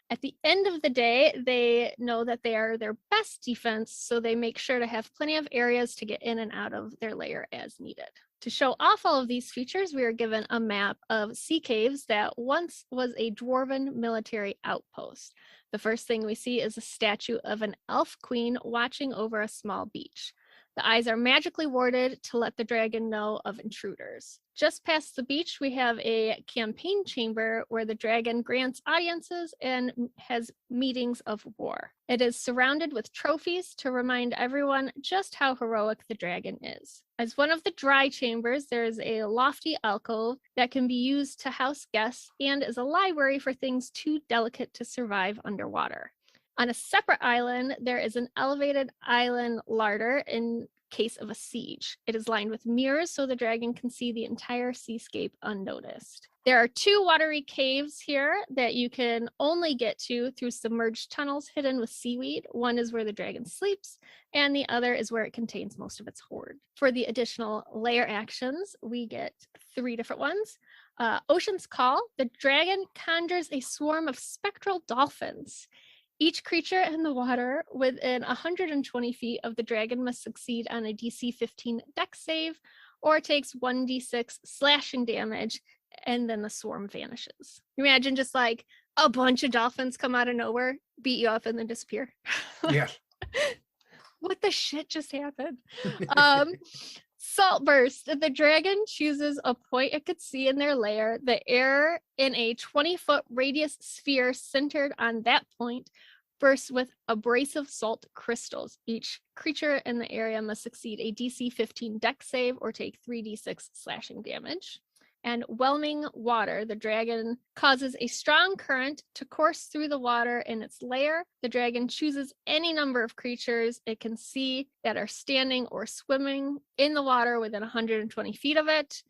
At the end of the day, they know that they are their best defense, so they make sure to have plenty of areas to get in and out of their lair as needed. To show off all of these features, we are given a map of sea caves that once was a dwarven military outpost. The first thing we see is a statue of an elf queen watching over a small beach. The eyes are magically warded to let the dragon know of intruders. Just past the beach, we have a campaign chamber where the dragon grants audiences and has meetings of war. It is surrounded with trophies to remind everyone just how heroic the dragon is. As one of the dry chambers, there is a lofty alcove that can be used to house guests and is a library for things too delicate to survive underwater. On a separate island, there is an elevated island larder case of a siege. It is lined with mirrors so the dragon can see the entire seascape unnoticed. There are 2 watery caves here that you can only get to through submerged tunnels hidden with seaweed. One is where the dragon sleeps, and the other is where it contains most of its hoard. For the additional lair actions, we get 3 different ones. Ocean's Call. The dragon conjures a swarm of spectral dolphins. Each creature in the water within 120 feet of the dragon must succeed on a DC 15 dex save or takes 1d6 slashing damage, and then the swarm vanishes. You imagine just like a bunch of dolphins come out of nowhere, beat you up, and then disappear. Yeah. What the shit just happened? Salt Burst. The dragon chooses a point it could see in their lair. The air in a 20-foot radius sphere centered on that point bursts with abrasive salt crystals. Each creature in the area must succeed a DC 15 dex save or take 3d6 slashing damage. And Whelming Water. The dragon causes a strong current to course through the water in its lair. The dragon chooses any number of creatures it can see that are standing or swimming in the water within 120 feet of it.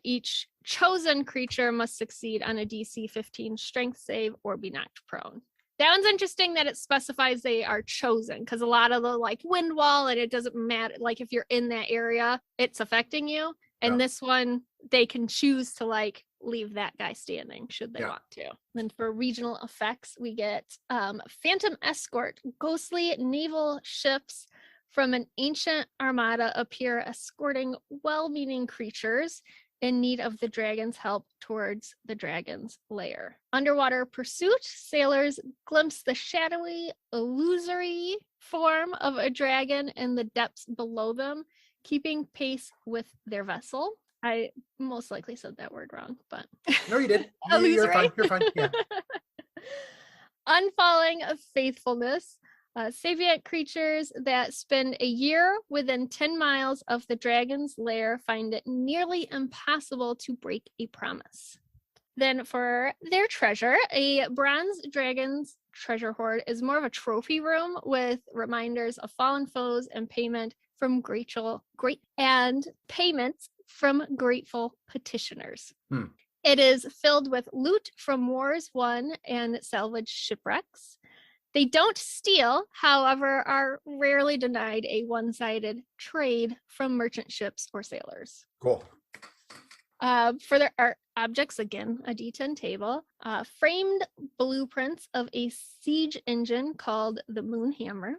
Each chosen creature must succeed on a DC 15 strength save or be knocked prone. That one's interesting that it specifies they are chosen, because a lot of the like wind wall, and it doesn't matter, like if you're in that area, it's affecting you. And this one, they can choose to like leave that guy standing should they want to. Then for regional effects, we get Phantom Escort. Ghostly naval ships from an ancient armada appear escorting well-meaning creatures in need of the dragon's help towards the dragon's lair. Underwater Pursuit. Sailors glimpse the shadowy, illusory form of a dragon in the depths below them, keeping pace with their vessel. I most likely said that word wrong, but No, you did. You're fine. You're fine. Yeah. Unfalling of Faithfulness. Savient creatures that spend a year within 10 miles of the dragon's lair find it nearly impossible to break a promise. Then for their treasure, a bronze dragon's treasure hoard is more of a trophy room with reminders of fallen foes and payments from grateful petitioners. It is filled with loot from wars won and salvaged shipwrecks. They don't steal, however, are rarely denied a one-sided trade from merchant ships or sailors. Cool. For their art objects, again, a D10 table, framed blueprints of a siege engine called the Moonhammer,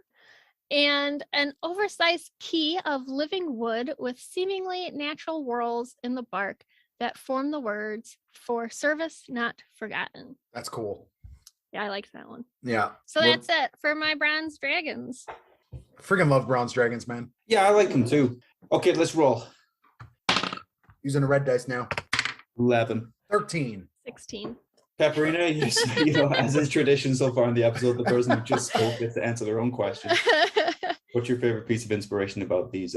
and an oversized key of living wood with seemingly natural whorls in the bark that form the words "for service not forgotten." That's cool. Yeah, I liked that one. Yeah. So that's it for my bronze dragons. Freaking love bronze dragons, man. Yeah, I like them too. Okay, let's roll. Using a red dice now. 11. 13. 16. Pepperina, you know, as is tradition so far in the episode, the person who just spoke gets to answer their own question. What's your favorite piece of inspiration about these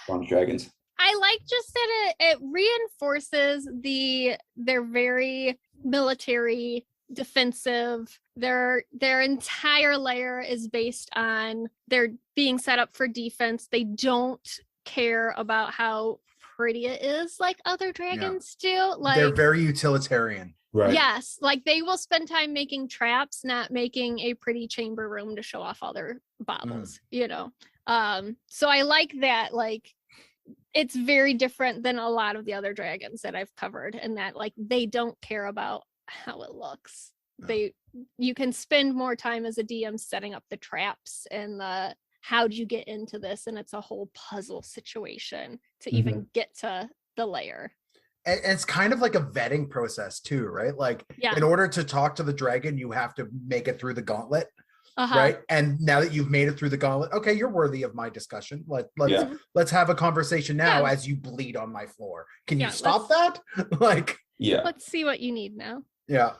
bronze dragons? I like just that it reinforces their very military, defensive. Their entire layer is based on their being set up for defense. They don't care about how pretty it is like other dragons do. Like, they're very utilitarian. Right. Yes, like they will spend time making traps, not making a pretty chamber room to show off all their baubles, you know. So I like that, like it's very different than a lot of the other dragons that I've covered, and that like they don't care about how it looks. You can spend more time as a DM setting up the traps and the how do you get into this, and it's a whole puzzle situation to even get to the layer. And it's kind of like a vetting process too, right? Like in order to talk to the dragon, you have to make it through the gauntlet, right? And now that you've made it through the gauntlet, okay, you're worthy of my discussion. Let's have a conversation now as you bleed on my floor. Can you stop that? Let's see what you need now. Yeah.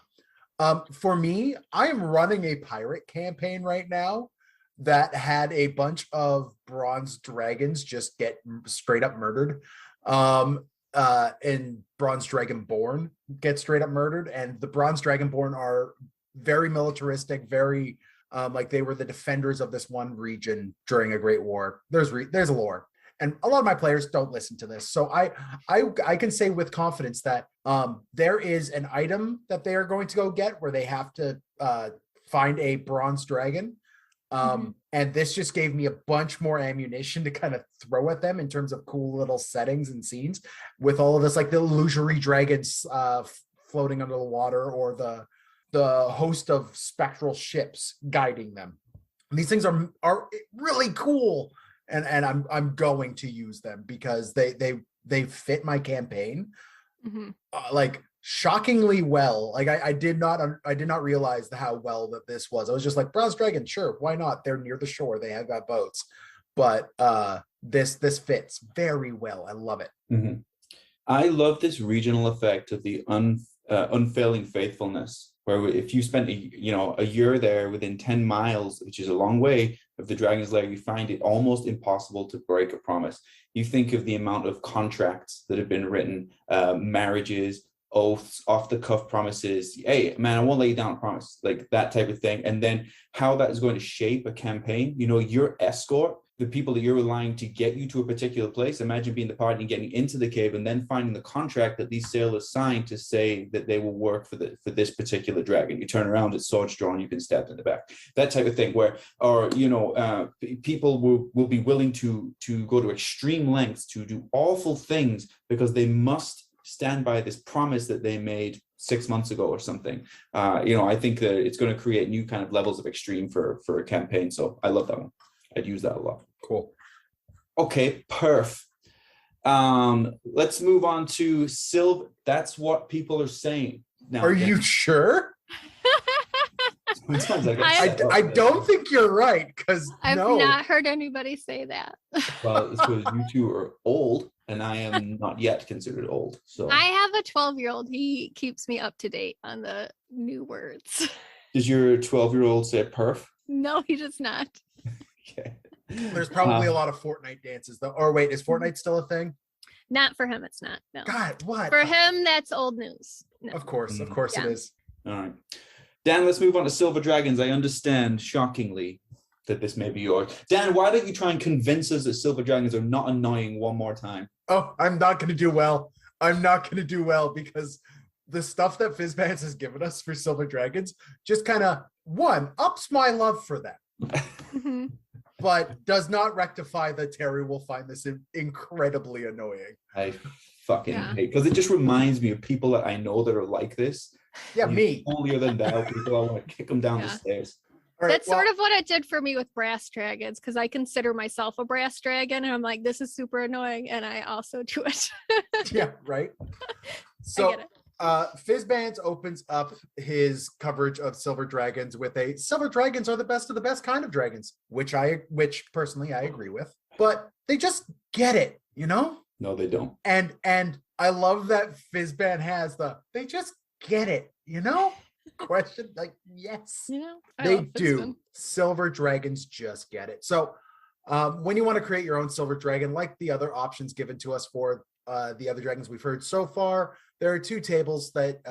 For me, I am running a pirate campaign right now that had a bunch of bronze dragons just get straight up murdered. And Bronze Dragonborn get straight up murdered, and the Bronze Dragonborn are very militaristic, very like they were the defenders of this one region during a great war. There's a lore. and a lot of my players don't listen to this, so I can say with confidence that there is an item that they are going to go get where they have to find a bronze dragon. And this just gave me a bunch more ammunition to kind of throw at them in terms of cool little settings and scenes with all of this, like the illusory dragons floating under the water, or the host of spectral ships guiding them. And these things are really cool, and I'm going to use them because they fit my campaign like shockingly well. Like I did not realize how well that this was. I was just like, bronze dragon, sure, why not? They're near the shore, they have got boats. But this fits very well. I love it. I love this regional effect of the unfailing faithfulness, where if you spent a year there within 10 miles, which is a long way, of the dragon's lair, you find it almost impossible to break a promise. You think of the amount of contracts that have been written, marriages, oaths, off the cuff promises. Hey man, I won't lay down a promise, like that type of thing. And then how that is going to shape a campaign. Your escort, the people that you're relying to get you to a particular place. Imagine being the party and getting into the cave and then finding the contract that these sailors signed to say that they will work for this particular dragon. You turn around, it's swords drawn, you can stab in the back. That type of thing, where, or people will be willing to go to extreme lengths to do awful things because they must stand by this promise that they made 6 months ago or something. I think that it's going to create new kind of levels of extreme for a campaign. So I love that one. I'd use that a lot. Cool. Okay, perf. Let's move on to Silv. That's what people are saying. Now, are you sure? Sometimes I don't think you're right, because I've not heard anybody say that. Well, it's because you two are old, and I am not yet considered old. So I have a 12-year-old. He keeps me up to date on the new words. Does your 12-year-old say perf? No, he does not. Okay. There's probably a lot of Fortnite dances though. Or wait, is Fortnite still a thing? Not for him, it's not. No. God, what? For him, that's old news. No. Of course Yeah. it is. All right. Dan, let's move on to Silver Dragons. I understand, shockingly, that this may be yours. Dan, why don't you try and convince us that Silver Dragons are not annoying one more time? Oh, I'm not going to do well. I'm not going to do well because the stuff that Fizban has given us for Silver Dragons just kind of, ups my love for them. But does not rectify that Terry will find this incredibly annoying. I fucking hate, because it just reminds me of people that I know that are like this. Yeah, me. Holier than thou people. I want to kick them down the stairs. All right, That's sort of what it did for me with brass dragons, because I consider myself a brass dragon, and I'm like, this is super annoying, and I also do it. Yeah, right. So I get it. Fizban opens up his coverage of silver dragons with a silver dragons are the best of the best kind of dragons, which personally I agree with, but they just get it, No, they don't. And I love that Fizban has they just get it, question, like, yes, they do. Fizban. Silver dragons just get it. So when you want to create your own silver dragon, like the other options given to us for the other dragons we've heard so far, there are two tables that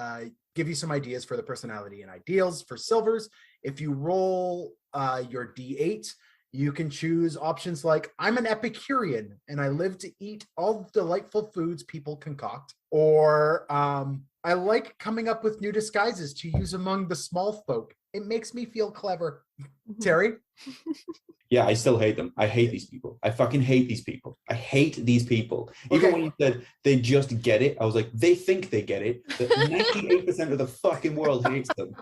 give you some ideas for the personality and ideals for silvers. If you roll your D8, you can choose options like, I'm an Epicurean and I live to eat all the delightful foods people concoct. Or I like coming up with new disguises to use among the small folk. It makes me feel clever. Terry? Yeah, I still hate them. I hate these people. I fucking hate these people. I hate these people. Even when you said they just get it, I was like, they think they get it. But 98% of the fucking world hates them.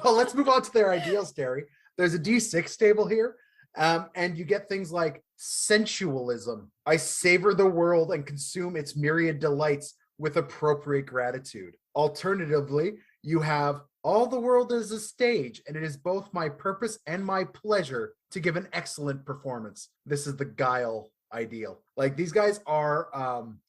Well, let's move on to their ideals, Terry. There's a D6 table here, and you get things like sensualism. I savor the world and consume its myriad delights with appropriate gratitude. Alternatively, you have all the world is a stage, and it is both my purpose and my pleasure to give an excellent performance. This is the guile ideal. Like, these guys are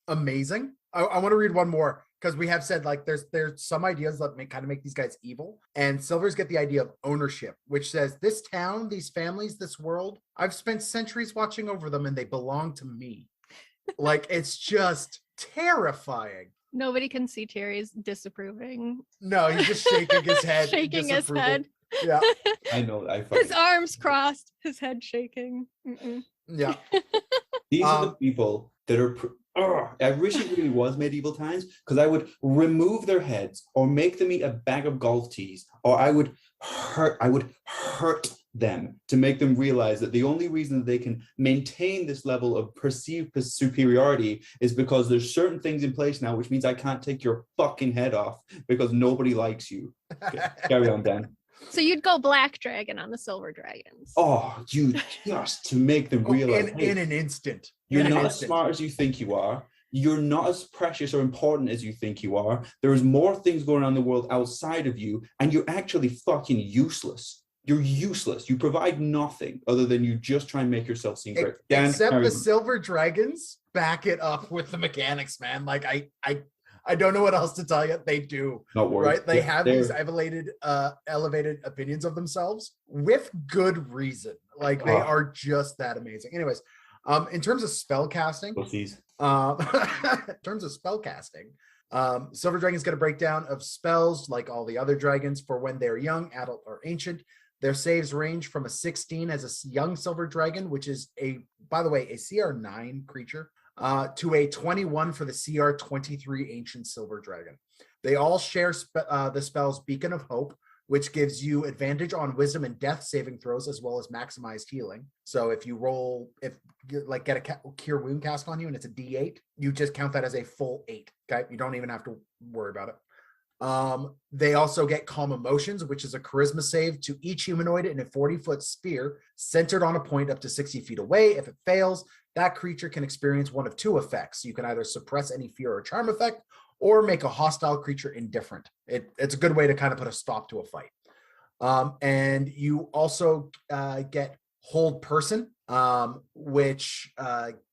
amazing. I want to read one more, because we have said, like, there's some ideas that kind of make these guys evil, and silvers get the idea of ownership, which says, this town, these families, this world, I've spent centuries watching over them and they belong to me. Like, it's just terrifying. Nobody can see Terry's disapproving. No, he's just shaking his head. Shaking his head. Yeah. I know. His arms crossed, his head shaking. Mm-mm. Yeah. These are the people that are. I wish it really was medieval times, because I would remove their heads or make them eat a bag of golf tees, or I would hurt them to make them realize that the only reason that they can maintain this level of perceived superiority is because there's certain things in place now, which means I can't take your fucking head off because nobody likes you. Okay, carry on, Dan. So you'd go black dragon on the silver dragons. Oh, you just to make them realize in an instant. You're not as smart as you think you are. You're not as precious or important as you think you are. There's more things going on in the world outside of you, and you're actually fucking useless. You're useless. You provide nothing other than you just try and make yourself seem great. Dan, except the silver dragons back it up with the mechanics, man. Like I don't know what else to tell you. They do. Not worried. Right? They have these elevated opinions of themselves with good reason. Like they are just that amazing. Anyways, in terms of spell casting, silver dragons get a breakdown of spells like all the other dragons for when they're young, adult, or ancient. Their saves range from a 16 as a young silver dragon, which is by the way, a CR9 creature, to a 21 for the CR23 ancient silver dragon. They all share the spells Beacon of Hope, which gives you advantage on wisdom and death saving throws, as well as maximized healing. So if you get a cure wound cast on you and it's a D8, you just count that as a full 8. Okay, you don't even have to worry about it. They also get Calm Emotions, which is a charisma save to each humanoid in a 40-foot sphere centered on a point up to 60 feet away. If it fails, that creature can experience one of two effects. You can either suppress any fear or charm effect, or make a hostile creature indifferent. It's a good way to kind of put a stop to a fight. And you also get Hold Person, which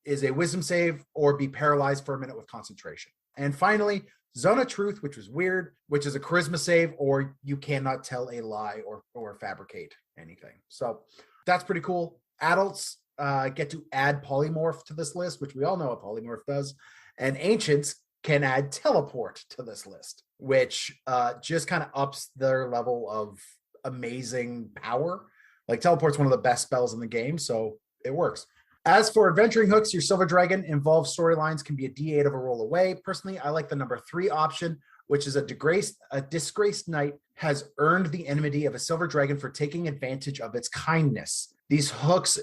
is a wisdom save, or be paralyzed for a minute with concentration. And finally, Zone of Truth, which was weird, which is a charisma save, or you cannot tell a lie or fabricate anything. So that's pretty cool. Adults get to add Polymorph to this list, which we all know what Polymorph does. And Ancients can add Teleport to this list, which just kind of ups their level of amazing power. Like Teleport's one of the best spells in the game, so it works. As for adventuring hooks, your silver dragon involved storylines can be a D8 of a roll away. Personally, I like the number 3 option, which is a disgraced knight has earned the enmity of a silver dragon for taking advantage of its kindness. These hooks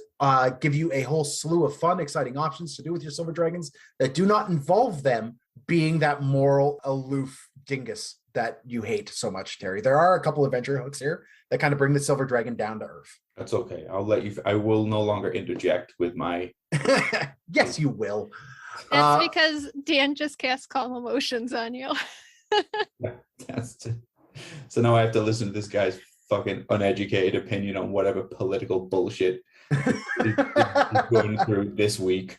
give you a whole slew of fun, exciting options to do with your silver dragons that do not involve them being that moral, aloof dingus that you hate so much, Terry. There are a couple adventure hooks here that kind of bring the silver dragon down to earth. That's okay. I'll let you. I will no longer interject with my. Yes, you will. That's because Dan just cast Calm Emotions on you. So now I have to listen to this guy's fucking uneducated opinion on whatever political bullshit he's going through this week.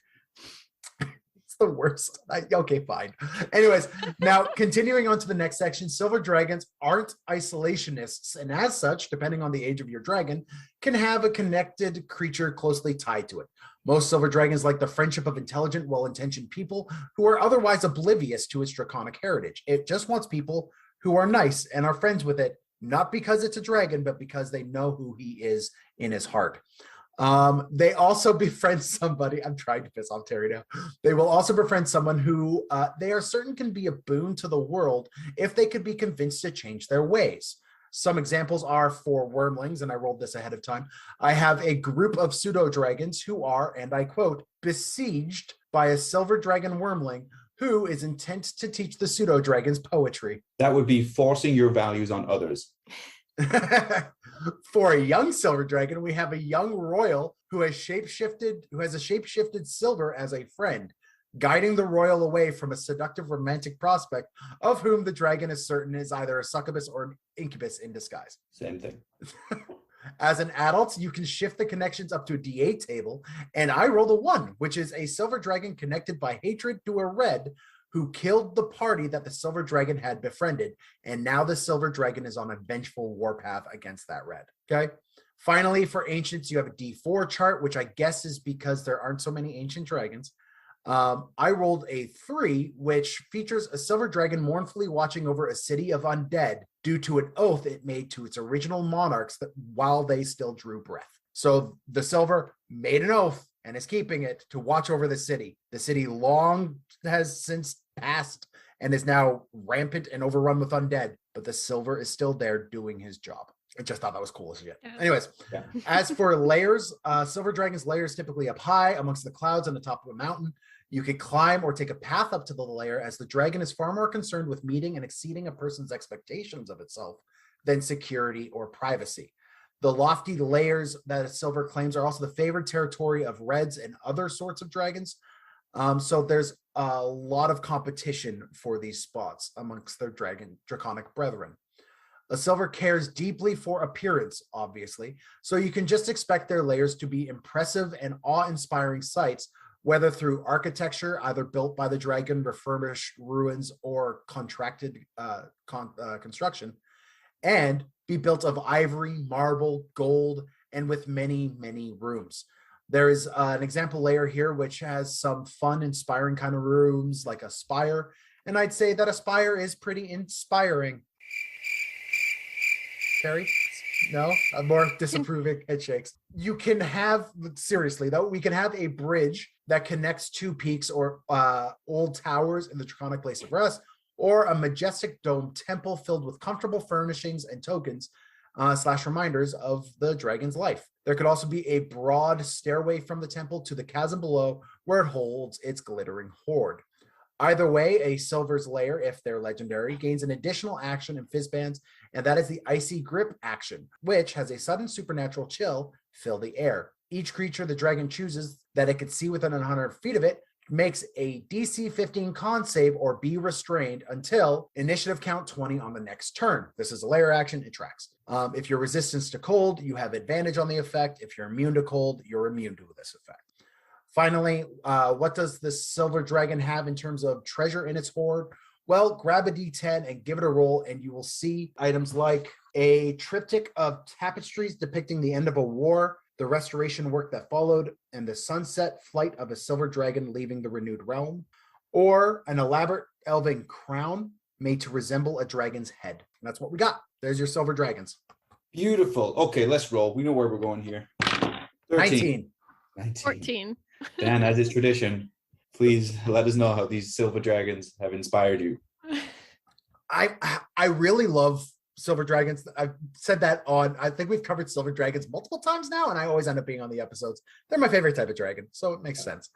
It's the worst. Okay, fine. Anyways, now continuing on to the next section, silver dragons aren't isolationists, and as such, depending on the age of your dragon, can have a connected creature closely tied to it. Most silver dragons like the friendship of intelligent, well-intentioned people who are otherwise oblivious to its draconic heritage. It just wants people who are nice and are friends with it, not because it's a dragon, but because they know who he is in his heart. They also befriend somebody. I'm trying to piss off Terry now. They will also befriend someone who they are certain can be a boon to the world if they could be convinced to change their ways. Some examples are for wormlings, and I rolled this ahead of time. I have a group of pseudo dragons who are, and I quote, besieged by a silver dragon wormling who is intent to teach the pseudo dragons poetry. That would be forcing your values on others. For a young silver dragon, we have a young royal who has a shape-shifted silver as a friend, guiding the royal away from a seductive romantic prospect of whom the dragon is certain is either a succubus or an incubus in disguise. Same thing. As an adult, you can shift the connections up to a D8 table, and I rolled a 1, which is a silver dragon connected by hatred to a red who killed the party that the silver dragon had befriended, and now the silver dragon is on a vengeful warpath against that red. Okay. Finally, for ancients, you have a D4 chart, which I guess is because there aren't so many ancient dragons. I rolled a 3, which features a silver dragon mournfully watching over a city of undead due to an oath it made to its original monarchs that while they still drew breath. So the silver made an oath and is keeping it to watch over the city. The city long has since passed and is now rampant and overrun with undead, but the silver is still there doing his job. I just thought that was cool as shit. Yeah. Anyways, Yeah. as for layers, silver dragon's lair is typically up high amongst the clouds on the top of a mountain. You could climb or take a path up to the lair, as the dragon is far more concerned with meeting and exceeding a person's expectations of itself than security or privacy. The lofty layers that silver claims are also the favored territory of reds and other sorts of dragons. So there's a lot of competition for these spots amongst their draconic brethren. A silver cares deeply for appearance, obviously, so you can just expect their layers to be impressive and awe-inspiring sights, whether through architecture, either built by the dragon, refurbished ruins, or contracted construction, and be built of ivory, marble, gold, and with many, many rooms. There is an example layer here which has some fun, inspiring kind of rooms, like a spire, and I'd say that a spire is pretty inspiring. Carrie? No? More disapproving head shakes. You can have, seriously though, we can have a bridge that connects two peaks or old towers in the draconic place of rest, or a majestic dome temple filled with comfortable furnishings and tokens / reminders of the dragon's life. There could also be a broad stairway from the temple to the chasm below, where it holds its glittering hoard. Either way, a silver's lair, if they're legendary, gains an additional action in Fizban's, and that is the Icy Grip action, which has a sudden supernatural chill fill the air. Each creature the dragon chooses that it can see within 100 feet of it makes a DC 15 con save or be restrained until initiative count 20 on the next turn. This is a lair action, it tracks. If you're resistant to cold, you have advantage on the effect. If you're immune to cold, you're immune to this effect. Finally, what does this silver dragon have in terms of treasure in its hoard? Well, grab a D10 and give it a roll, and you will see items like a triptych of tapestries depicting the end of a war, the restoration work that followed, and the sunset flight of a silver dragon leaving the renewed realm, or an elaborate elven crown made to resemble a dragon's head. And that's what we got. There's your silver dragons. Beautiful. Okay, let's roll. We know where we're going here. 13. 19. 14. Dan, as is tradition, please let us know how these silver dragons have inspired you. I really love silver dragons. I've said that I think we've covered silver dragons multiple times now, and I always end up being on the episodes. They're my favorite type of dragon, so it makes sense.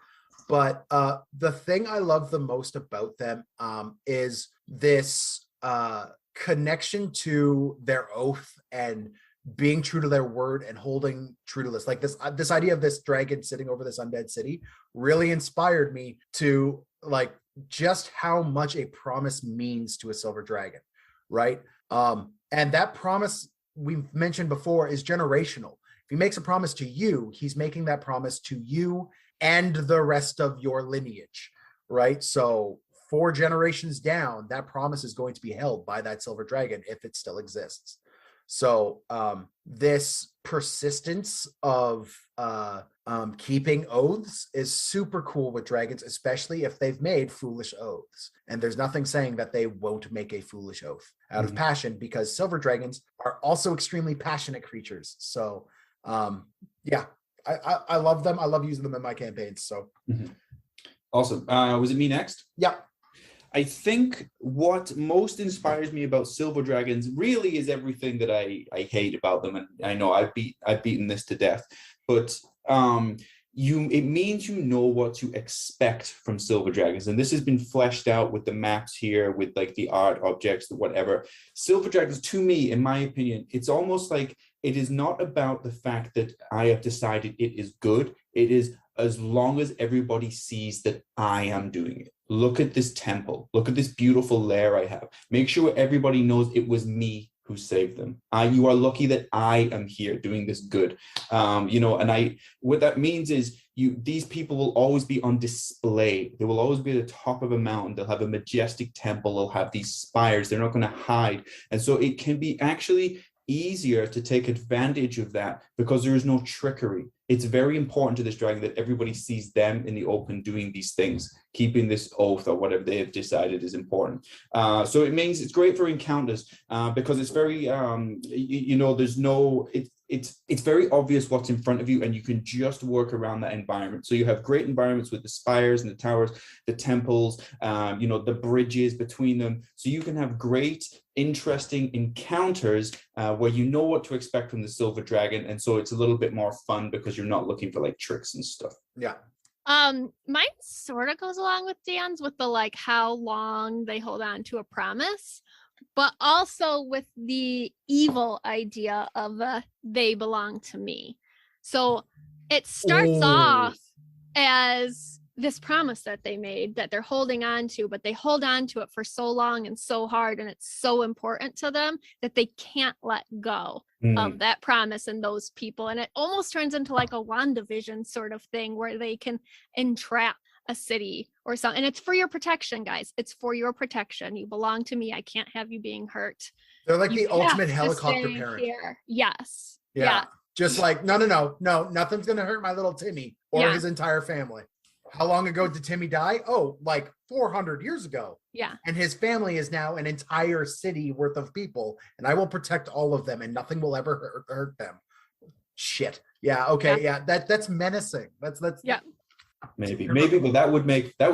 But the thing I love the most about them is this connection to their oath and being true to their word and holding true to this. Like this idea of this dragon sitting over this undead city really inspired me to like just how much a promise means to a silver dragon, right? And that promise we've mentioned before is generational. If he makes a promise to you, he's making that promise to you and the rest of your lineage, right? So 4 generations down, that promise is going to be held by that silver dragon if it still exists. So this persistence of keeping oaths is super cool with dragons, especially if they've made foolish oaths. And there's nothing saying that they won't make a foolish oath out of passion, because silver dragons are also extremely passionate creatures. So yeah, I love them. I love using them in my campaigns. So awesome. Was it me next? Yeah. I think what most inspires me about silver dragons really is everything that I hate about them, and I know I've beaten this to death. But it means you know what to expect from silver dragons, and this has been fleshed out with the maps here, with like the art objects, whatever. Silver dragons, to me, in my opinion, it's almost like it is not about the fact that I have decided it is good. It is as long as everybody sees that I am doing it. Look at this temple. Look at this beautiful lair I have. Make sure everybody knows it was me who saved them. You are lucky that I am here doing this good. And what that means is these people will always be on display. They will always be at the top of a mountain. They'll have a majestic temple. They'll have these spires. They're not going to hide. And so it can be actually easier to take advantage of that because there is no trickery. It's very important to this dragon that everybody sees them in the open doing these things, keeping this oath or whatever they have decided is important. So it means it's great for encounters because it's very, it's very obvious what's in front of you, and you can just work around that environment. So you have great environments with the spires and the towers, the temples, the bridges between them. So you can have great, interesting encounters where you know what to expect from the silver dragon, and so it's a little bit more fun because you're not looking for like tricks and stuff. Yeah. Mine sort of goes along with Dan's with the like how long they hold on to a promise, but also with the evil idea of they belong to me. So it starts off as this promise that they made that they're holding on to, but they hold on to it for so long and so hard, and it's so important to them that they can't let go of that promise and those people. And it almost turns into like a WandaVision sort of thing where they can entrap a city or something. And it's for your protection, guys. It's for your protection. You belong to me. I can't have you being hurt. They're like You the ultimate have to helicopter stay parent. here. Yes. Yeah. Just like, no, nothing's going to hurt my little Timmy or his entire family. How long ago did Timmy die? Oh, like 400 years ago. Yeah. And his family is now an entire city worth of people, and I will protect all of them, and nothing will ever hurt them. Shit. Yeah. Okay. Yeah. That's menacing. That's yeah. Maybe, but that would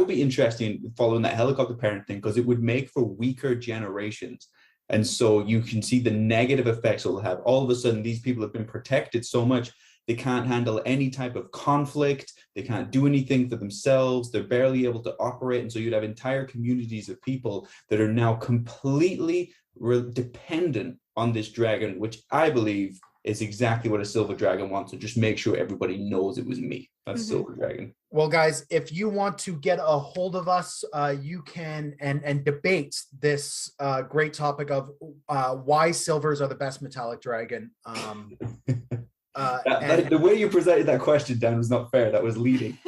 be interesting following that helicopter parent thing, because it would make for weaker generations. And so you can see the negative effects it'll have. All of a sudden, these people have been protected so much, they can't handle any type of conflict. They can't do anything for themselves. They're barely able to operate. And so you'd have entire communities of people that are now completely dependent on this dragon, which I believe is exactly what a silver dragon wants. So just make sure everybody knows it was me. That's silver dragon. Well, guys, if you want to get a hold of us, you can and debate this great topic of why silvers are the best metallic dragon. The way you presented that question, Dan, was not fair. That was leading.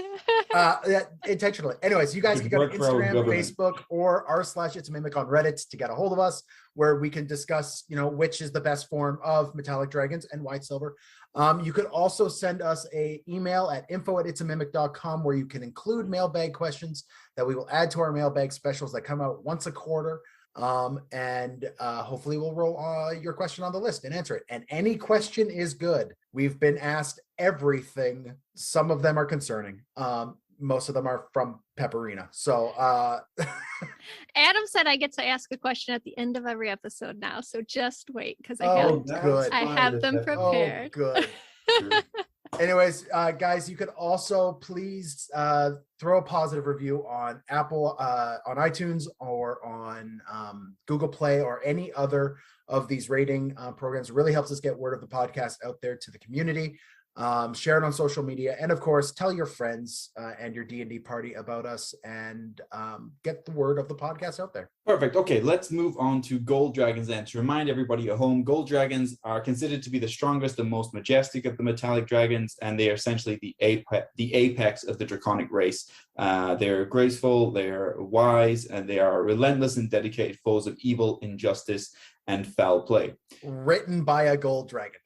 Intentionally. Anyways, you guys can go to Instagram, Facebook, or r/It's a Mimic on Reddit to get a hold of us, where we can discuss, which is the best form of metallic dragons and why silver. You could also send us an email at info@itsamimic.com, where you can include mailbag questions that we will add to our mailbag specials that come out once a quarter. And hopefully we'll roll your question on the list and answer it. And any question is good. We've been asked everything. Some of them are concerning. Most of them are from Pepperina. So Adam said I get to ask a question at the end of every episode now. So just wait, because I have them prepared. Oh, good. Anyways, guys, you could also please throw a positive review on Apple, on iTunes, or on Google Play, or any other of these rating programs. It really helps us get word of the podcast out there to the community. Share it on social media, and of course, tell your friends and your D&D party about us, and get the word of the podcast out there. Perfect. Okay, let's move on to gold dragons then. To remind everybody at home, gold dragons are considered to be the strongest and most majestic of the metallic dragons, and they are essentially the apex of the draconic race. They're graceful, they're wise, and they are relentless and dedicated foes of evil, injustice, and foul play. Written by a gold dragon.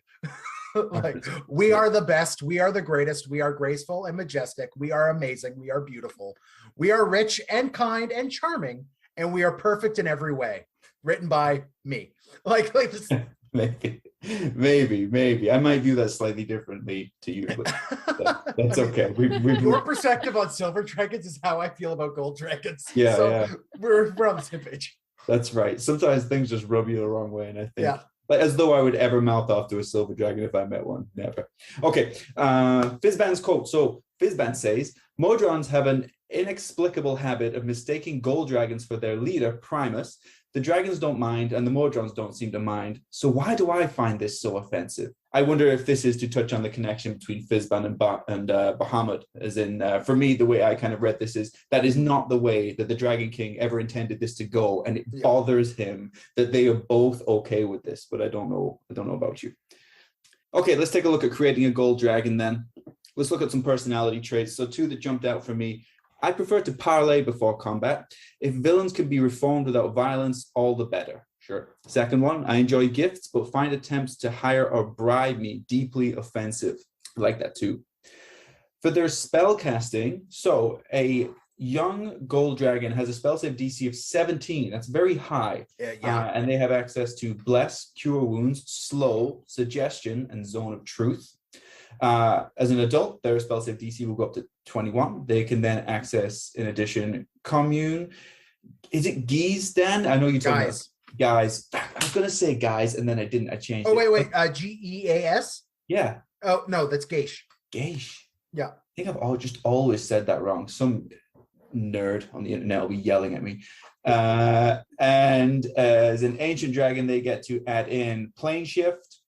Like, we are the best, we are the greatest, we are graceful and majestic, we are amazing, we are beautiful, we are rich and kind and charming, and we are perfect in every way. Written by me. Like this. Maybe I might view that slightly differently to you, but that's okay. Your perspective on silver dragons is how I feel about gold dragons. Yeah, we're on the same page. That's right. Sometimes things just rub you the wrong way, and I think like, as though I would ever mouth off to a silver dragon if I met one. Never. Okay. Fizban's quote. So Fizban says, Modrons have an inexplicable habit of mistaking gold dragons for their leader, Primus. The dragons don't mind, and the Modrons don't seem to mind. So why do I find this so offensive? I wonder if this is to touch on the connection between Fizban and Bahamut, as in, for me, the way I kind of read this is that is not the way that the Dragon King ever intended this to go, and it bothers him that they are both okay with this, but I don't know about you. Okay, let's take a look at creating a gold dragon then. Let's look at some personality traits. So two that jumped out for me. I prefer to parley before combat. If villains can be reformed without violence, all the better. Sure. Second one, I enjoy gifts, but find attempts to hire or bribe me deeply offensive. I like that too. For their spell casting, so young gold dragon has a spell save DC of 17. That's very high. Yeah. And they have access to bless, cure wounds, slow, suggestion, and zone of truth. As an adult, their spell save DC will go up to 21. They can then access, in addition, commune. Is it geese, Dan? I know you told me. Guys. I was going to say guys, and then I didn't. I changed it. Oh, wait. Geas? Yeah. Oh, no, that's geish. Geish. Yeah. I think I've just always said that wrong. Some nerd on the internet will be yelling at me. And as an ancient dragon, they get to add in plane shift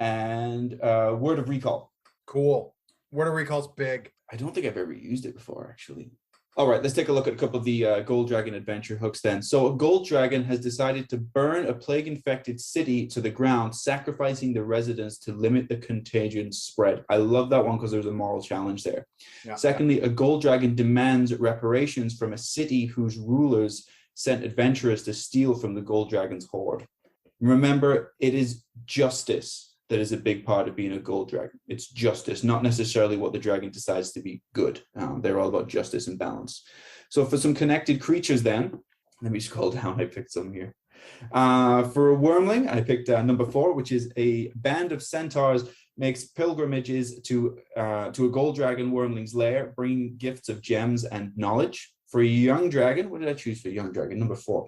and word of recall. Cool. Word of recall's big. I don't think I've ever used it before, actually. All right, let's take a look at a couple of the Gold Dragon adventure hooks then. So a Gold Dragon has decided to burn a plague-infected city to the ground, sacrificing the residents to limit the contagion spread. I love that one because there's a moral challenge there. Yeah, secondly, a Gold Dragon demands reparations from a city whose rulers sent adventurers to steal from the Gold Dragon's hoard. Remember, it is justice that is a big part of being a gold dragon. It's justice, not necessarily what the dragon decides to be good. They're all about justice and balance. So for some connected creatures then, let me scroll down, I picked some here. For a wormling, I picked number 4, which is a band of centaurs makes pilgrimages to a gold dragon wormling's lair, bringing gifts of gems and knowledge. For a young dragon, what did I choose for a young dragon? Number 4.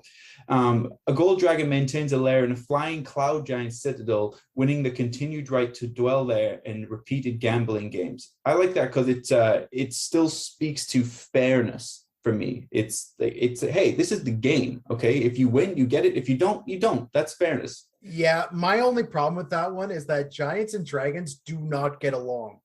A gold dragon maintains a lair in a flying cloud giant citadel, winning the continued right to dwell there in repeated gambling games. I like that because it still speaks to fairness for me. It's hey, this is the game, okay? If you win, you get it. If you don't, you don't. That's fairness. Yeah, my only problem with that one is that giants and dragons do not get along.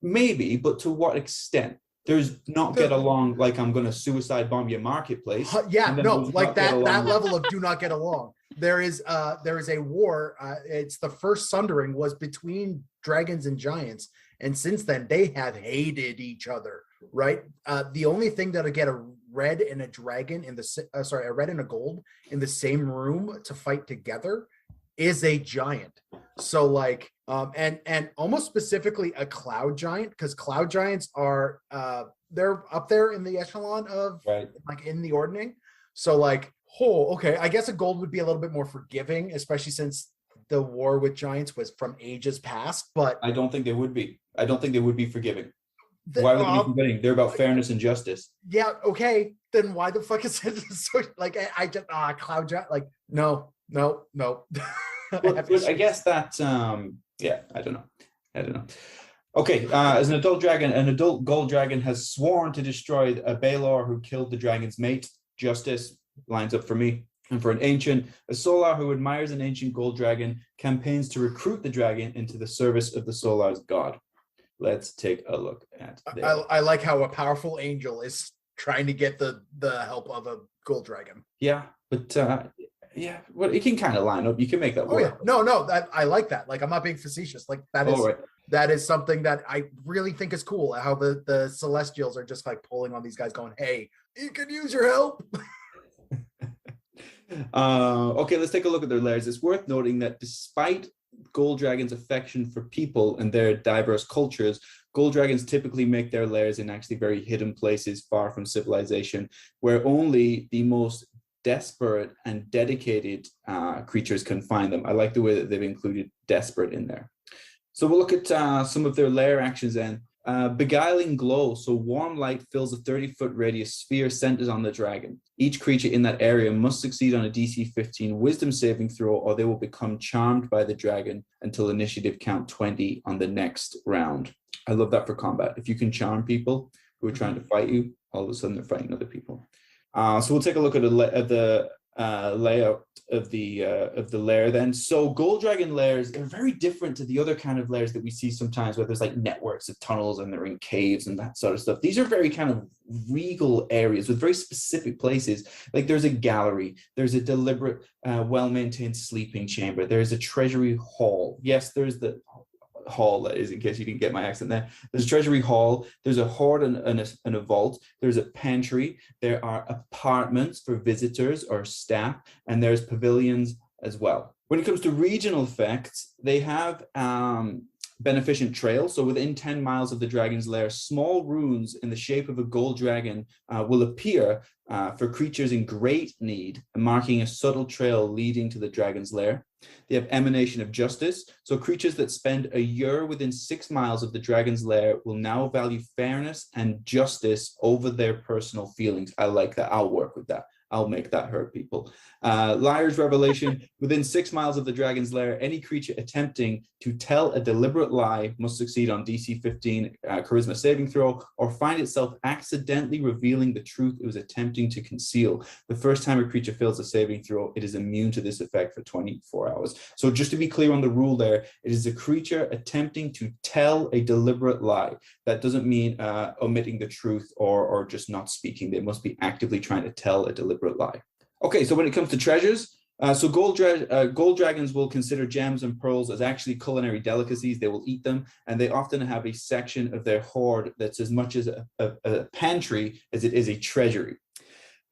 Maybe, but to what extent? There's not get along like I'm going to suicide bomb your marketplace. Yeah, no, like that level of do not get along. There is a war. It's the first sundering was between dragons and giants, and since then they have hated each other. Right. The only thing that'll get a red and a dragon in the a red and a gold in the same room to fight together is a giant. So like and almost specifically a cloud giant, because cloud giants are they're up there in the echelon of like in the ordning. So like, okay, I guess a gold would be a little bit more forgiving, especially since the war with giants was from ages past. But I don't think they would be. I don't think they would be forgiving. Why would they be forgiving? They're about fairness and justice. Yeah, okay. Then why the fuck is it so like I just cloud giant? Like no. But I guess that I don't know. Okay, as an adult dragon, an adult gold dragon has sworn to destroy a Baelor who killed the dragon's mate. Justice lines up for me. And for an ancient, a Solar who admires an ancient gold dragon campaigns to recruit the dragon into the service of the Solar's god. Let's take a look at this. I like how a powerful angel is trying to get the help of a gold dragon. Yeah, but well, it can kind of line up. You can make that work. Oh, yeah. No, I like that. Like, I'm not being facetious. Like, that is something that I really think is cool. How the Celestials are just like pulling on these guys going, hey, you can use your help. Okay, let's take a look at their lairs. It's worth noting that despite gold dragons' affection for people and their diverse cultures, gold dragons typically make their lairs in actually very hidden places far from civilization, where only the most desperate and dedicated creatures can find them. I like the way that they've included desperate in there. So we'll look at some of their lair actions then. Beguiling glow. So warm light fills a 30-foot radius sphere centered on the dragon. Each creature in that area must succeed on a DC 15 wisdom saving throw, or they will become charmed by the dragon until initiative count 20 on the next round. I love that for combat. If you can charm people who are trying to fight you, all of a sudden they're fighting other people. So we'll take a look at the layout of the lair then. So gold dragon lairs are very different to the other kind of lairs that we see sometimes, where there's like networks of tunnels and they're in caves and that sort of stuff. These are very kind of regal areas with very specific places. Like there's a gallery, there's a deliberate, well-maintained sleeping chamber, there's a treasury hall. Yes, there's the hall, that is, in case you didn't get my accent there. There's a treasury hall, there's a hoard and a vault, there's a pantry, there are apartments for visitors or staff, and there's pavilions as well. When it comes to regional effects, they have beneficent trail. So within 10 miles of the dragon's lair, small runes in the shape of a gold dragon will appear for creatures in great need, marking a subtle trail leading to the dragon's lair. They have emanation of justice. So creatures that spend a year within 6 miles of the dragon's lair will now value fairness and justice over their personal feelings. I like that. I'll work with that. I'll make that hurt people. Liar's revelation. Within 6 miles of the dragon's lair, any creature attempting to tell a deliberate lie must succeed on DC 15 charisma saving throw, or find itself accidentally revealing the truth it was attempting to conceal. The first time a creature fails a saving throw, it is immune to this effect for 24 hours. So just to be clear on the rule there, it is a creature attempting to tell a deliberate lie. That doesn't mean omitting the truth or just not speaking. They must be actively trying to tell a deliberate lie. Okay, so when it comes to treasures, so gold dragons will consider gems and pearls as actually culinary delicacies. They will eat them, and they often have a section of their hoard that's as much as a pantry as it is a treasury.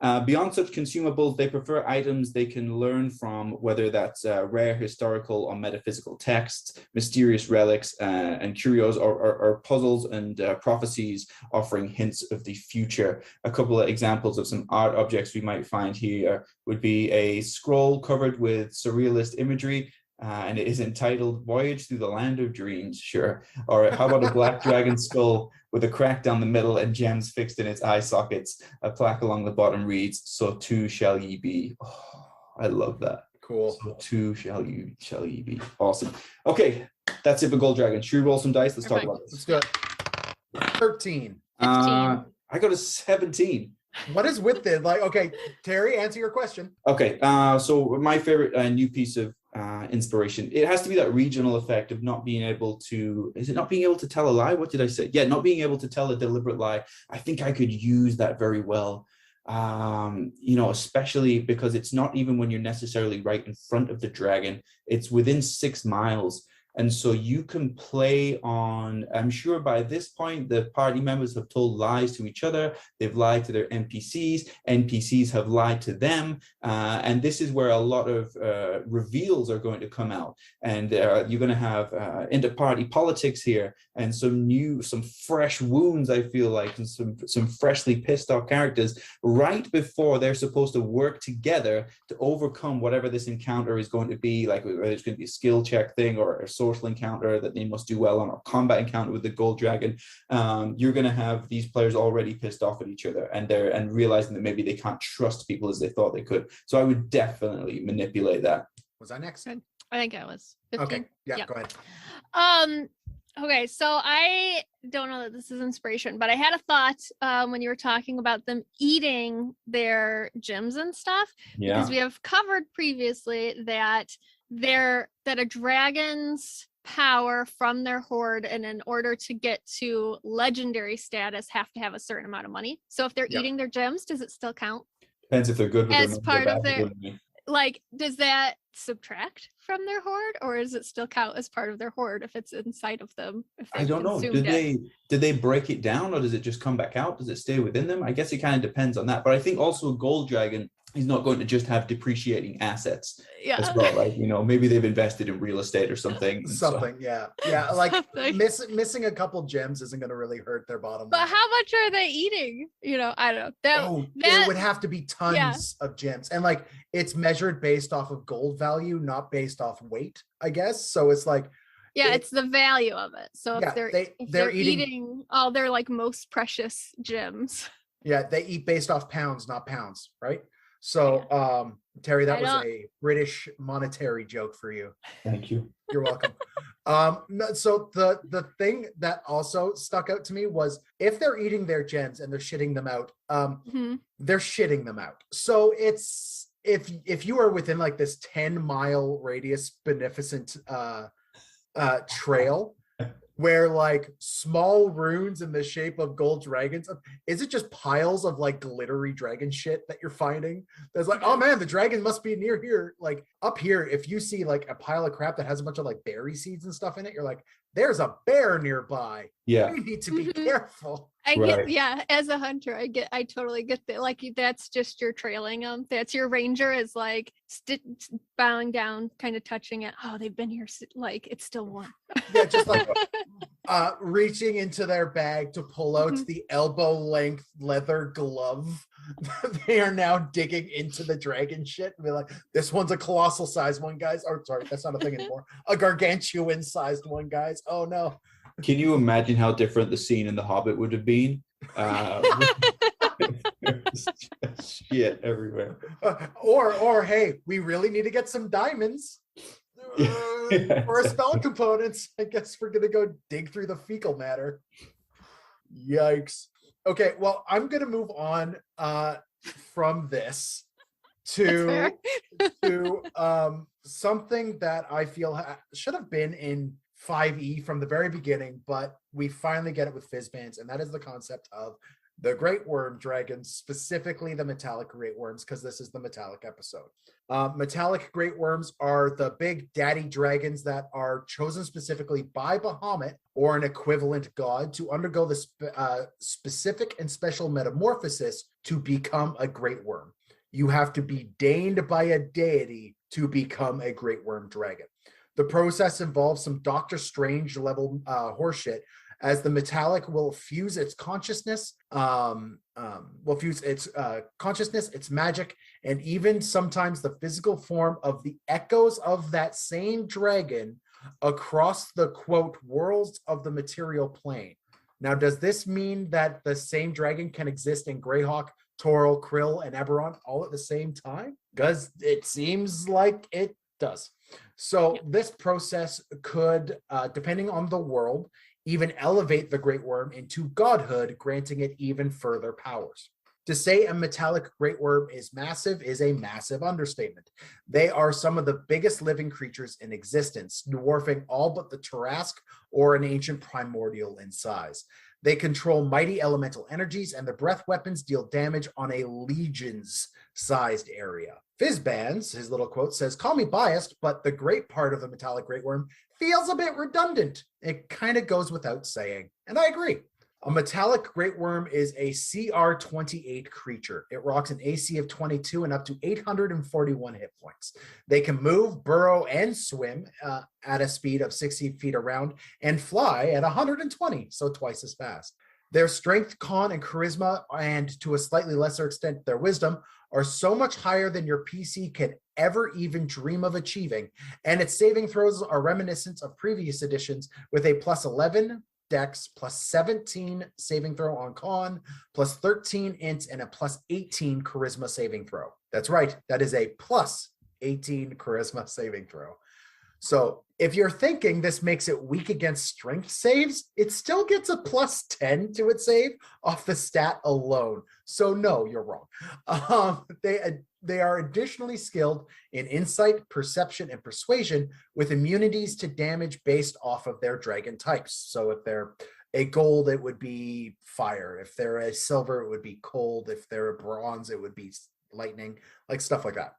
Beyond such consumables, they prefer items they can learn from, whether that's rare historical or metaphysical texts, mysterious relics, and curios, or puzzles and prophecies offering hints of the future. A couple of examples of some art objects we might find here would be a scroll covered with surrealist imagery, and it is entitled Voyage Through the Land of Dreams, sure. Or how about a black dragon skull with a crack down the middle and gems fixed in its eye sockets? A plaque along the bottom reads, "So too shall ye be." Oh, I love that. Cool. So too shall ye be. Awesome. Okay, that's it for gold dragon. Should we roll some dice? Let's talk about this. Let's do it. 13. 15. I got a 17. What is with this? Like, okay, Terry, answer your question. Okay, so my favorite new piece of inspiration, it has to be that regional effect of not being able to, is it not being able to tell a lie? What did I say? Yeah, not being able to tell a deliberate lie. I think I could use that very well, especially because it's not even when you're necessarily right in front of the dragon, it's within 6 miles. And so you can play on, I'm sure by this point, the party members have told lies to each other. They've lied to their NPCs. NPCs have lied to them. And this is where a lot of reveals are going to come out. And you're going to have inter-party politics here and some fresh wounds, I feel like, and some freshly pissed off characters right before they're supposed to work together to overcome whatever this encounter is going to be, like whether it's going to be a skill check thing or a social encounter that they must do well on, or combat encounter with the gold dragon. You're going to have these players already pissed off at each other and realizing that maybe they can't trust people as they thought they could. So I would definitely manipulate that. Was I next? I think I was 15. Okay. Yeah, go ahead. Okay, so I don't know that this is inspiration, but I had a thought when you were talking about them eating their gems and stuff. Yeah. Because we have covered previously that a dragon's power from their hoard, and in order to get to legendary status, have to have a certain amount of money. So if they're eating their gems, does it still count? Depends if they're good with as them, part of their, with them. like, does that subtract from their hoard, or does it still count as part of their hoard if it's inside of them? I don't know. Did they break it down, or does it just come back out? Does it stay within them? I guess it kind of depends on that. But I think also a gold dragon is not going to just have depreciating assets as well. Like, maybe they've invested in real estate or something. Yeah. Like missing a couple gems isn't going to really hurt their bottom line. But how much are they eating? I don't know. It would have to be tons of gems, and like it's measured based off of gold value, not based off weight, I guess. So it's like, it's the value of it. So if they're eating all their like most precious gems. Yeah, they eat based off pounds, not pounds, right? So, Terry, that was a British monetary joke for you. Thank you. You're welcome. So the thing that also stuck out to me was if they're eating their gems and they're shitting them out, they're shitting them out. So it's if you are within like this 10-mile radius beneficent trail, where like small runes in the shape of gold dragons, is it just piles of like glittery dragon shit that you're finding? That's like, oh man, the dragon must be near here. Like up here, if you see like a pile of crap that has a bunch of like berry seeds and stuff in it, you're like, there's a bear nearby. Yeah. We need to be Mhm. careful. I Right. get, yeah, as a hunter, I totally get that. Like, that's just your trailing them. That's your ranger is like bowing down, kind of touching it. Oh, they've been here. Like, it's still warm. Yeah, just like reaching into their bag to pull out Mhm. the elbow length leather glove. They are now digging into the dragon shit and be like, this one's a colossal sized one, guys. Or sorry, that's not a thing anymore. A gargantuan sized one, guys. Oh no. Can you imagine how different the scene in The Hobbit would have been? There's just shit everywhere. Or hey, we really need to get some diamonds Yeah. for our spell components. I guess we're gonna go dig through the fecal matter. Yikes. Okay, well, I'm gonna move on from this to something that I feel should have been in 5e from the very beginning, but we finally get it with Fizbans, and that is the concept of the Great Wyrm dragons, specifically the Metallic Great Wyrms, because this is the Metallic episode. Metallic Great Wyrms are the big daddy dragons that are chosen specifically by Bahamut or an equivalent god to undergo the specific and special metamorphosis to become a Great Wyrm. You have to be deigned by a deity to become a Great Wyrm dragon. The process involves some Doctor Strange level horseshit, as the metallic will fuse its consciousness, its magic, and even sometimes the physical form of the echoes of that same dragon across the quote worlds of the material plane. Now, does this mean that the same dragon can exist in Greyhawk, Toril, Krill, and Eberron all at the same time? Because it seems like it does. So this process could, depending on the world, even elevate the Great Wyrm into godhood, granting it even further powers. To say a metallic Great Wyrm is massive is a massive understatement. They are some of the biggest living creatures in existence, dwarfing all but the Tarrasque or an ancient primordial in size. They control mighty elemental energies, and their breath weapons deal damage on a legion's-sized area. Fizban's, his little quote, says, "Call me biased, but the great part of the Metallic Great Wyrm feels a bit redundant. It kind of goes without saying." And I agree. A Metallic Great Wyrm is a CR28 creature. It rocks an AC of 22 and up to 841 hit points. They can move, burrow, and swim at a speed of 60 feet around and fly at 120, so twice as fast. Their strength, con, and charisma, and to a slightly lesser extent, their wisdom, are so much higher than your PC can ever even dream of achieving, and its saving throws are reminiscent of previous editions with a plus 11 Dex, plus 17 saving throw on con, plus 13 int, and a plus 18 charisma saving throw. That's right, that is a plus 18 charisma saving throw. So if you're thinking this makes it weak against strength saves, it still gets a plus 10 to its save off the stat alone. So no, you're wrong. They are additionally skilled in insight, perception, and persuasion with immunities to damage based off of their dragon types. So if they're a gold, it would be fire. If they're a silver, it would be cold. If they're a bronze, it would be lightning, like stuff like that.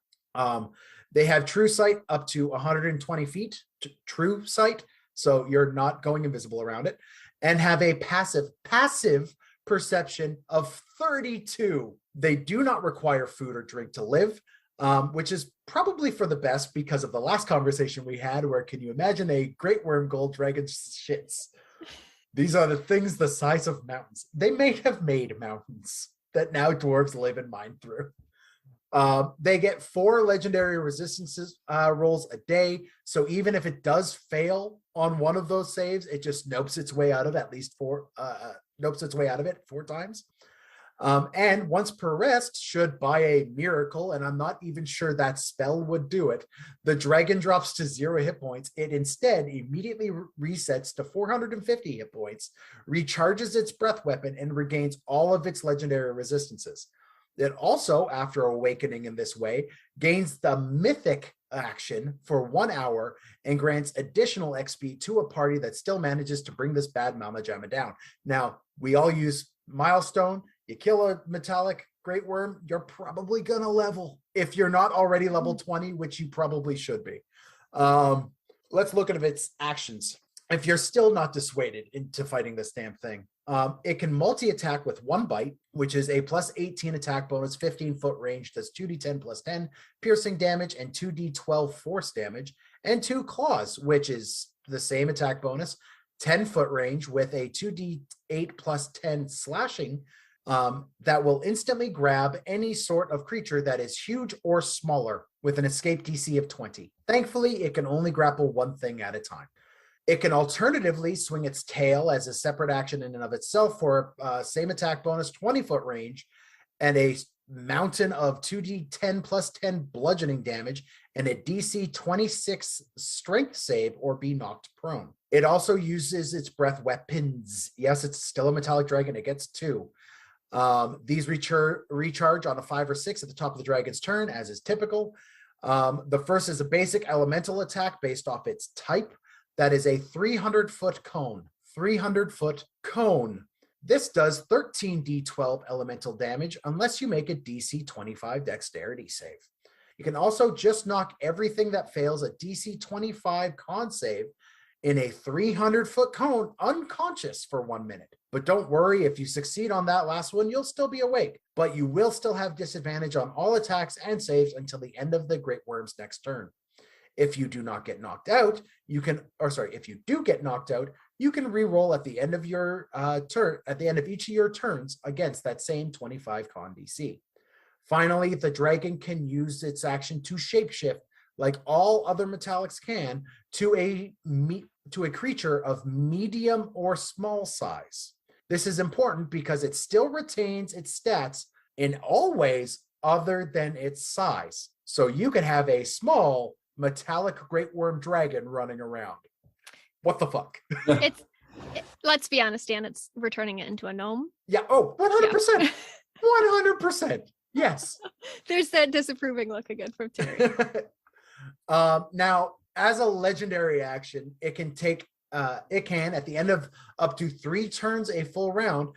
They have true sight up to 120 feet, true sight, so you're not going invisible around it, and have a passive perception of 32. They do not require food or drink to live, which is probably for the best because of the last conversation we had where, can you imagine a Great Wyrm gold dragon shits? These are the things the size of mountains. They may have made mountains that now dwarves live and mine through. They get 4 legendary resistances rolls a day. So even if it does fail on one of those saves, it just nopes its way out of at least 4 times. And once per rest, should by a miracle, and I'm not even sure that spell would do it, the dragon drops to 0 hit points. It instead immediately resets to 450 hit points, recharges its breath weapon, and regains all of its legendary resistances. It also, after awakening in this way, gains the mythic action for 1 hour and grants additional XP to a party that still manages to bring this bad Mama Jamma down. Now, we all use Milestone. You kill a Metallic Great Wyrm, you're probably going to level. If you're not already level 20, which you probably should be. Let's look at its actions. if you're still not dissuaded into fighting this damn thing, it can multi-attack with 1 bite, which is a plus 18 attack bonus, 15-foot range, does 2d10 plus 10 piercing damage and 2d12 force damage, and 2 claws, which is the same attack bonus, 10-foot range with a 2d8 plus 10 slashing, that will instantly grab any sort of creature that is huge or smaller with an escape DC of 20. Thankfully, it can only grapple one thing at a time. It can alternatively swing its tail as a separate action in and of itself for same attack bonus, 20-foot range, and a mountain of 2d10 plus 10 bludgeoning damage and a DC 26 strength save or be knocked prone. It also uses its breath weapons. Yes, it's still a metallic dragon. It gets 2. These recharge on a 5 or 6 at the top of the dragon's turn, as is typical. The first is a basic elemental attack based off its type. That is a 300-foot cone. 300-foot cone. This does 13d12 elemental damage unless you make a DC 25 dexterity save. You can also just knock everything that fails a DC 25 con save in a 300-foot cone unconscious for 1 minute. But don't worry, if you succeed on that last one, you'll still be awake, but you will still have disadvantage on all attacks and saves until the end of the Great Wyrm's next turn. If you do not get knocked out, if you do get knocked out, you can re-roll at the end of your turn, at the end of each of your turns against that same 25 con DC. Finally, the dragon can use its action to shapeshift, like all other metallics can, to a creature of medium or small size. This is important because it still retains its stats in all ways other than its size. So you can have a small metallic Great Wyrm dragon running around. What the fuck? Let's be honest, Dan, it's returning it into a gnome. Yeah. Oh, 100%. 100%. Yes. There's that disapproving look again from Terry. Now, as a legendary action, it can at the end of up to 3 turns a full round,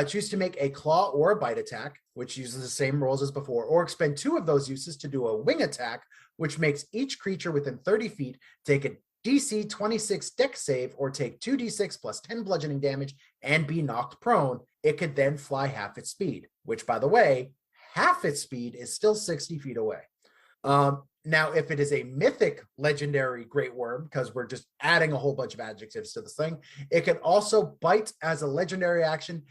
choose to make a claw or a bite attack, which uses the same rolls as before, or expend 2 of those uses to do a wing attack, which makes each creature within 30 feet take a DC 26 dex save or take 2d6 plus 10 bludgeoning damage and be knocked prone. It could then fly half its speed, which, by the way, half its speed is still 60 feet away. Now, if it is a mythic legendary Great Wyrm, because we're just adding a whole bunch of adjectives to this thing, it can also bite as a legendary action,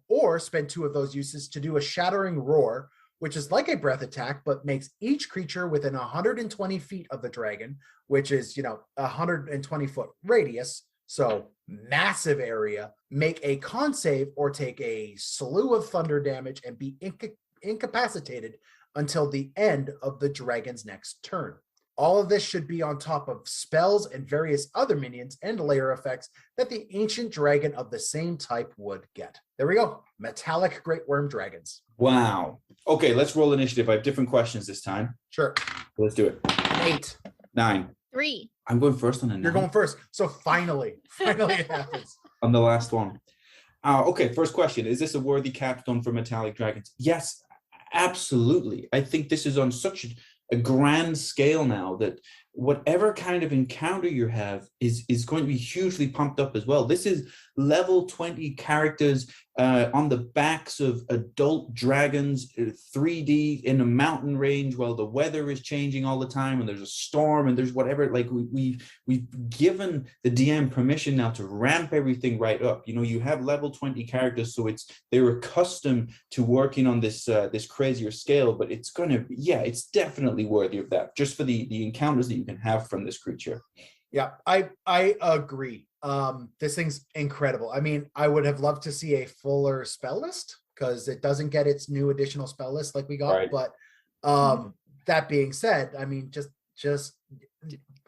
or spend 2 of those uses to do a shattering roar, which is like a breath attack, but makes each creature within 120 feet of the dragon, which is, 120-foot radius, so massive area, make a con save or take a slew of thunder damage and be incapacitated until the end of the dragon's next turn. All of this should be on top of spells and various other minions and layer effects that the ancient dragon of the same type would get. There we go. Metallic Great Wyrm dragons. Wow. Okay, let's roll initiative. I have different questions this time. Sure. Let's do it. 8. 9. 3. I'm going first on a 9. You're going first. So finally it happens. On the last one. Okay, first question. Is this a worthy capstone for Metallic Dragons? Yes, absolutely. I think this is on such a grand scale now that whatever kind of encounter you have is going to be hugely pumped up as well. This is level 20 characters on the backs of adult dragons, 3D in a mountain range while the weather is changing all the time and there's a storm and there's whatever. Like we've given the DM permission now to ramp everything right up. You have level 20 characters, so they're accustomed to working on this crazier scale, but it's definitely worthy of that just for the encounters that you can have from this creature. Yeah, I agree. This thing's incredible. I mean, I would have loved to see a fuller spell list because it doesn't get its new additional spell list like we got. Right. But that being said, I mean, just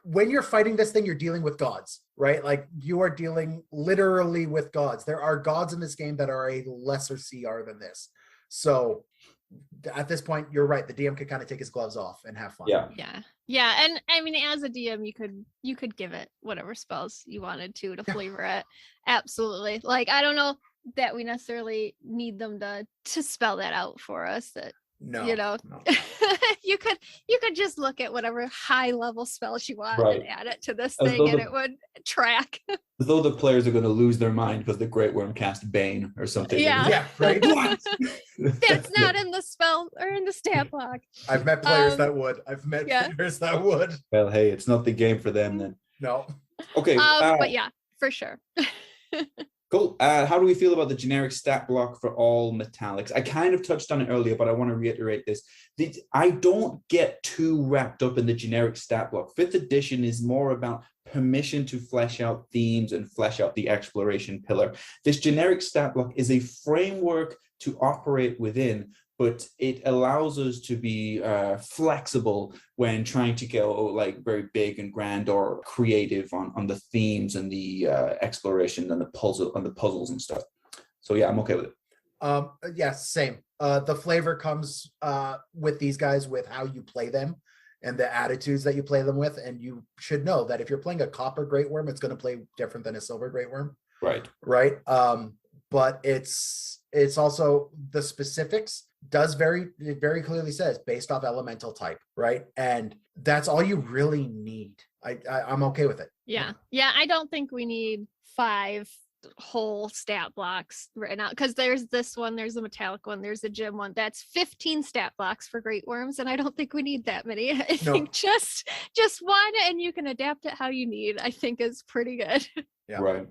when you're fighting this thing, you're dealing with gods, right? Like you are dealing literally with gods. There are gods in this game that are a lesser CR than this. So at this point, you're right. The DM could kind of take his gloves off and have fun. Yeah. And I mean, as a DM, you could give it whatever spells you wanted to flavor it. Absolutely. Like, I don't know that we necessarily need them to spell that out for us. That No, you know, no. you could just look at whatever high level spells you want Right. and add it to this As thing though and the- it would track. As though the players are going to lose their mind because the Great Wyrm cast Bane or something. Yeah. Yeah, right. What? That's not in the spell or in the stat block. I've met players Um, that would. I've met yeah. players that would. Well, hey, it's not the game for them then. No. Okay. But yeah, for sure. Cool. How do we feel about the generic stat block for all metallics? I kind of touched on it earlier, but I want to reiterate this. I don't get too wrapped up in the generic stat block. 5th edition is more about permission to flesh out themes and flesh out the exploration pillar. This generic stat block is a framework to operate within, but it allows us to be flexible when trying to go like very big and grand or creative on the themes and the exploration and the puzzles and stuff. So yeah, I'm okay with it. Yes, same. The flavor comes with these guys with how you play them and the attitudes that you play them with. And you should know that if you're playing a copper Great Wyrm, it's going to play different than a silver Great Wyrm. Right. Right. But it's also the specifics it very clearly says based off elemental type, right? And that's all you really need. I'm okay with it. Yeah. I don't think we need 5 whole stat blocks right now because there's this one, there's a metallic one, there's a gym one. That's 15 stat blocks for Great Wyrms, and I don't think we need that many. I think just one, and you can adapt it how you need, I think is pretty good. Yeah. Right.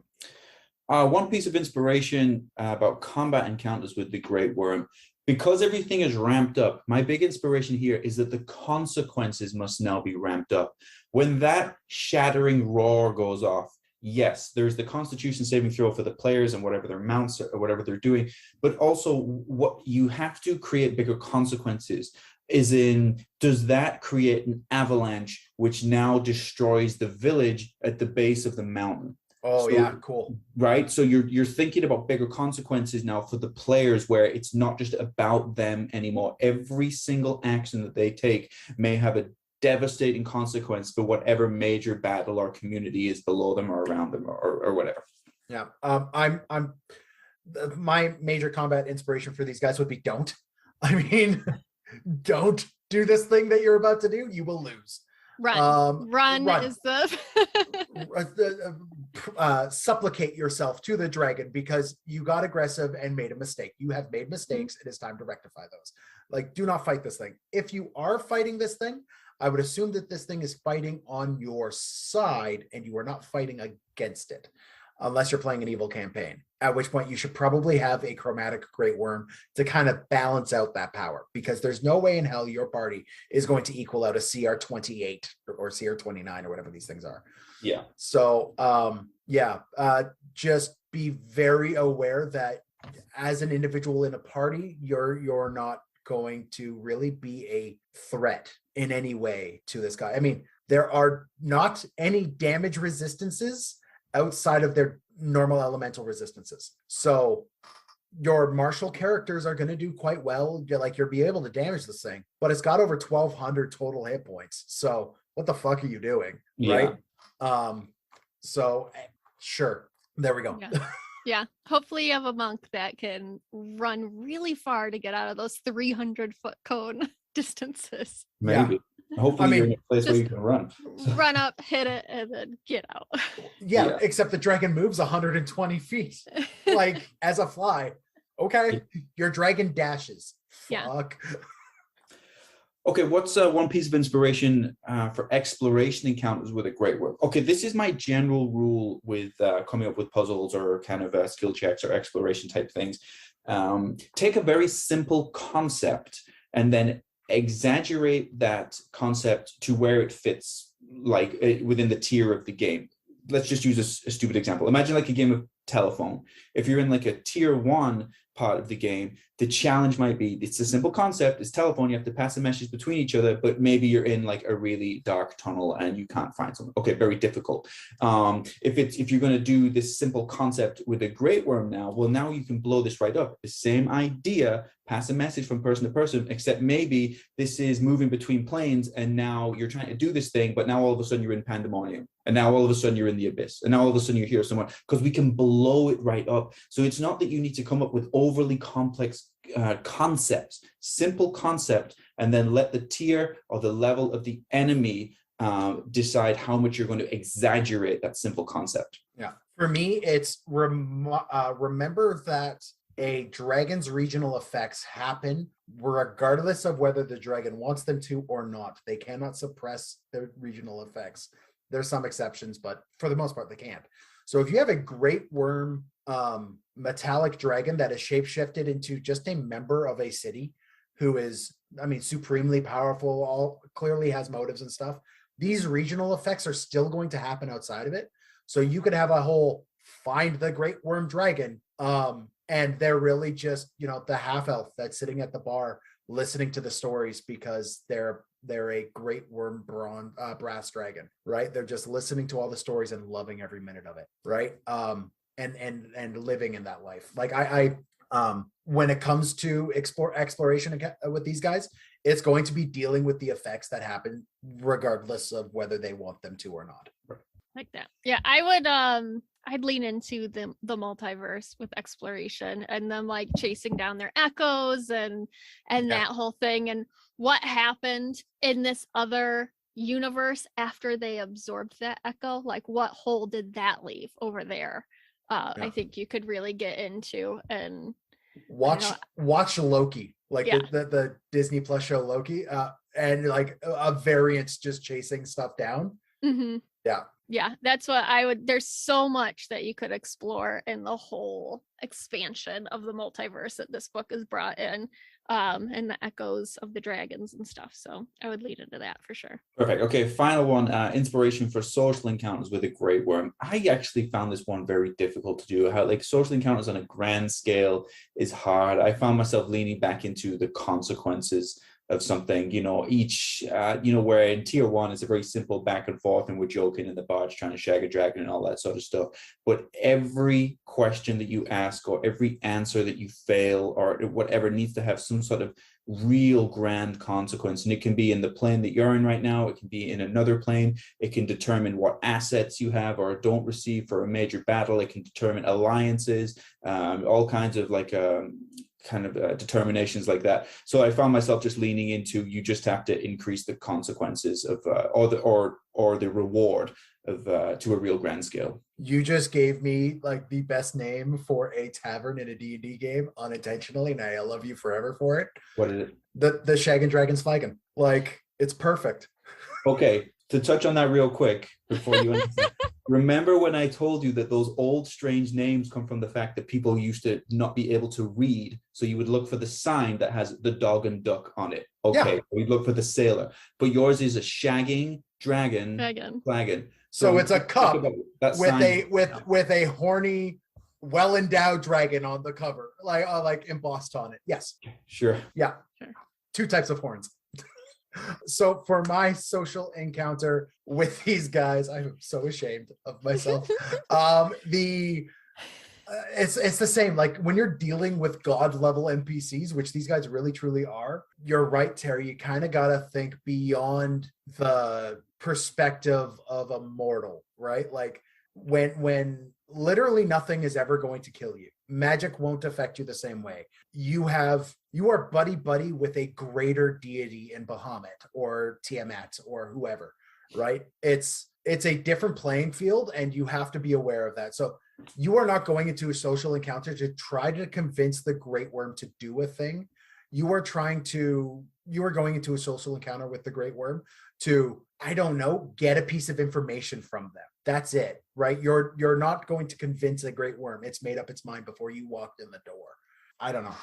One piece of inspiration about combat encounters with the Great Wyrm. Because everything is ramped up, my big inspiration here is that the consequences must now be ramped up. When that shattering roar goes off, yes, there's the Constitution saving throw for the players and whatever their mounts or whatever they're doing, but also what you have to create bigger consequences is in, does that create an avalanche which now destroys the village at the base of the mountain? Oh, So- yeah, cool. Right. So you're thinking about bigger consequences now for the players, where it's not just about them anymore. Every single action that they take may have a devastating consequence for whatever major battle or community is below them or around them or whatever. Yeah. My major combat inspiration for these guys would be don't. I mean, don't do this thing that you're about to do. You will lose. Run run. is the Supplicate yourself to the dragon because you got aggressive and made a mistake. You have made mistakes. It is time to rectify those. Like, do not fight this thing. If you are fighting this thing, I would assume that this thing is fighting on your side and you are not fighting against it, unless you're playing an evil campaign, at which point you should probably have a chromatic Great Wyrm to kind of balance out that power, because there's no way in hell your party is going to equal out a CR 28 or CR 29 or whatever these things are. Yeah. So just be very aware that as an individual in a party, you're not going to really be a threat in any way to this guy. I mean, there are not any damage resistances outside of their normal elemental resistances. So your martial characters are going to do quite well. You'll be able to damage this thing, but it's got over 1,200 total hit points. So what the fuck are you doing? Yeah. Right. So sure. There we go. Yeah. Hopefully you have a monk that can run really far to get out of those 300-foot cone distances. Maybe. Hopefully you're in a place where you can run. Run up, hit it, and then get out. Yeah, except the dragon moves 120 feet, like as a fly. Okay, your dragon dashes. Yeah. Fuck. Okay, what's one piece of inspiration for exploration encounters with a Great Wyrm? Okay, this is my general rule with coming up with puzzles or kind of skill checks or exploration type things. Take a very simple concept and then exaggerate that concept to where it fits, like within the tier of the game. Let's just use a stupid example. Imagine like a game of telephone. If you're in like a tier 1 part of the game, the challenge might be, it's a simple concept, it's telephone, you have to pass a message between each other, but maybe you're in like a really dark tunnel and you can't find something. Okay, very difficult. If you're going to do this simple concept with a Great Wyrm now, well, now you can blow this right up. The same idea, pass a message from person to person, except maybe this is moving between planes and now you're trying to do this thing, but now all of a sudden you're in pandemonium. And now all of a sudden you're in the abyss. And now all of a sudden you hear someone, because we can blow it right up. So it's not that you need to come up with overly complex concepts, simple concept, and then let the tier or the level of the enemy decide how much you're going to exaggerate that simple concept. Yeah. For me, it's remember that a dragon's regional effects happen regardless of whether the dragon wants them to or not. They cannot suppress the regional effects. There's some exceptions, but for the most part, they can't. So if you have a Great Wyrm metallic dragon that is shapeshifted into just a member of a city who is, I mean, supremely powerful, all clearly has motives and stuff, these regional effects are still going to happen outside of it. So you could have a whole find the Great Wyrm dragon, and they're really just, you know, the half elf that's sitting at the bar listening to the stories because they're a Great Wyrm brass dragon, right? They're just listening to all the stories and loving every minute of it, right? And living in that life. Like I when it comes to exploration with these guys, it's going to be dealing with the effects that happen regardless of whether they want them to or not. Like that. Yeah, I would I'd lean into the multiverse with exploration and them like chasing down their echoes and that whole thing, and what happened in this other universe after they absorbed that echo, like what hole did that leave over there. I think you could really get into and watch Loki, like the Disney Plus show Loki, and like a variance just chasing stuff down. Mm-hmm. Yeah, that's what I would. There's so much that you could explore in the whole expansion of the multiverse that this book has brought in, and the echoes of the dragons and stuff. So I would lead into that for sure. Perfect. Okay, final one, inspiration for social encounters with a Great Wyrm. I actually found this one very difficult to do. How like social encounters on a grand scale is hard. I found myself leaning back into the consequences of something, you know, each, where in tier 1 it's a very simple back and forth and we're joking in the barge trying to shag a dragon and all that sort of stuff. But every question that you ask or every answer that you fail or whatever needs to have some sort of real grand consequence. And it can be in the plane that you're in right now. It can be in another plane. It can determine what assets you have or don't receive for a major battle. It can determine alliances, all kinds of like determinations like that. So I found myself just leaning into, you just have to increase the consequences of or the reward of to a real grand scale. You just gave me like the best name for a tavern in a D&D game unintentionally, and I love you forever for it. What is it? The Shag and Dragon's Flagon. Like, it's perfect. Okay, to touch on that real quick before you remember when I told you that those old strange names come from the fact that people used to not be able to read, so you would look for the sign that has the dog and duck on it. Okay, we'd look for the sailor, but yours is a shagging dragon flagon. So it's a cup with a horny, well-endowed dragon on the cover, like embossed on it. Yes. Sure. Yeah. Sure. 2 types of horns. So for my social encounter with these guys, I'm so ashamed of myself. It's the same. Like when you're dealing with god level NPCs, which these guys really truly are, you're right, Terry. You kind of got to think beyond the perspective of a mortal, right? Like when literally nothing is ever going to kill you. Magic won't affect you the same way. You are buddy with a greater deity in Bahamut or Tiamat or whoever, right? It's a different playing field, and you have to be aware of that. So you are not going into a social encounter to try to convince the Great Wyrm to do a thing. You are going into a social encounter with the Great Wyrm to, I don't know, get a piece of information from them. That's it, right? You're not going to convince a Great Wyrm. It's made up its mind before you walked in the door. I don't know.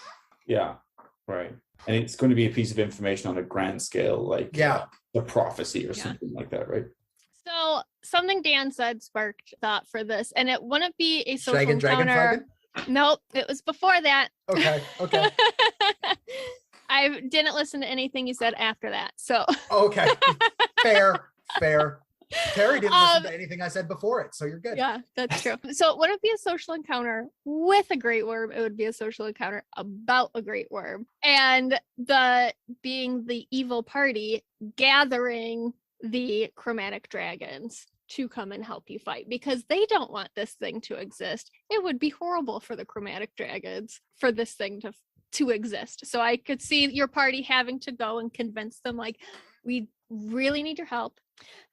Yeah, right. And it's going to be a piece of information on a grand scale, like the prophecy or something like that, right? So something Dan said sparked thought for this, and it wouldn't be a social Dragon encounter. Nope, it was before that. Okay. I didn't listen to anything you said after that. So okay, fair. Terry didn't listen to anything I said before it, so you're good. Yeah, that's true. So it wouldn't be a social encounter with a Great Wyrm. It would be a social encounter about a Great Wyrm, and being the evil party gathering the chromatic dragons to come and help you fight, because they don't want this thing to exist. It would be horrible for the chromatic dragons for this thing to exist. So I could see your party having to go and convince them, like, we really need your help.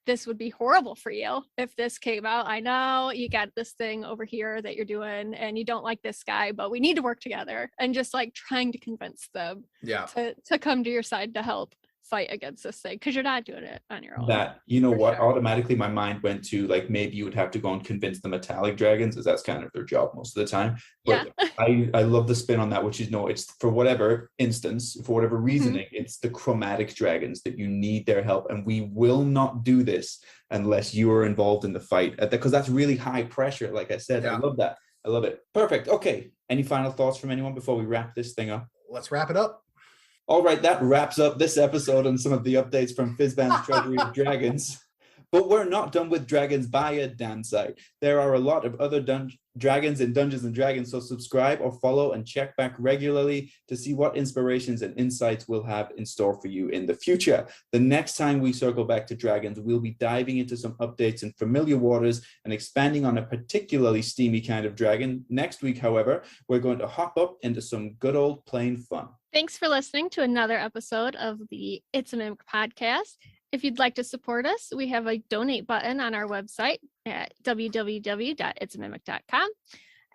This would be horrible for you if this came out. I know you got this thing over here that you're doing and you don't like this guy, but we need to work together, and just like trying to convince them to come to your side to help fight against this thing, because you're not doing it on your own. That, you know what, sure. Automatically my mind went to, like, maybe you would have to go and convince the metallic dragons, as that's kind of their job most of the time. But yeah. I love the spin on that, which is, no, it's for whatever instance, for whatever reasoning, it's the chromatic dragons that you need their help, and we will not do this unless you are involved in the fight, because that's really high pressure. Like I said, I love that. I love it. Perfect. Okay, any final thoughts from anyone before we wrap this thing up? Let's wrap it up. All right, that wraps up this episode on some of the updates from Fizban's Treasury of Dragons. But we're not done with dragons by a damn sight. There are a lot of other dragons in Dungeons and Dragons, so subscribe or follow and check back regularly to see what inspirations and insights we'll have in store for you in the future. The next time we circle back to dragons, we'll be diving into some updates in familiar waters and expanding on a particularly steamy kind of dragon. Next week, however, we're going to hop up into some good old plain fun. Thanks for listening to another episode of the It's a Mimic podcast. If you'd like to support us, we have a donate button on our website at www.itsamimic.com,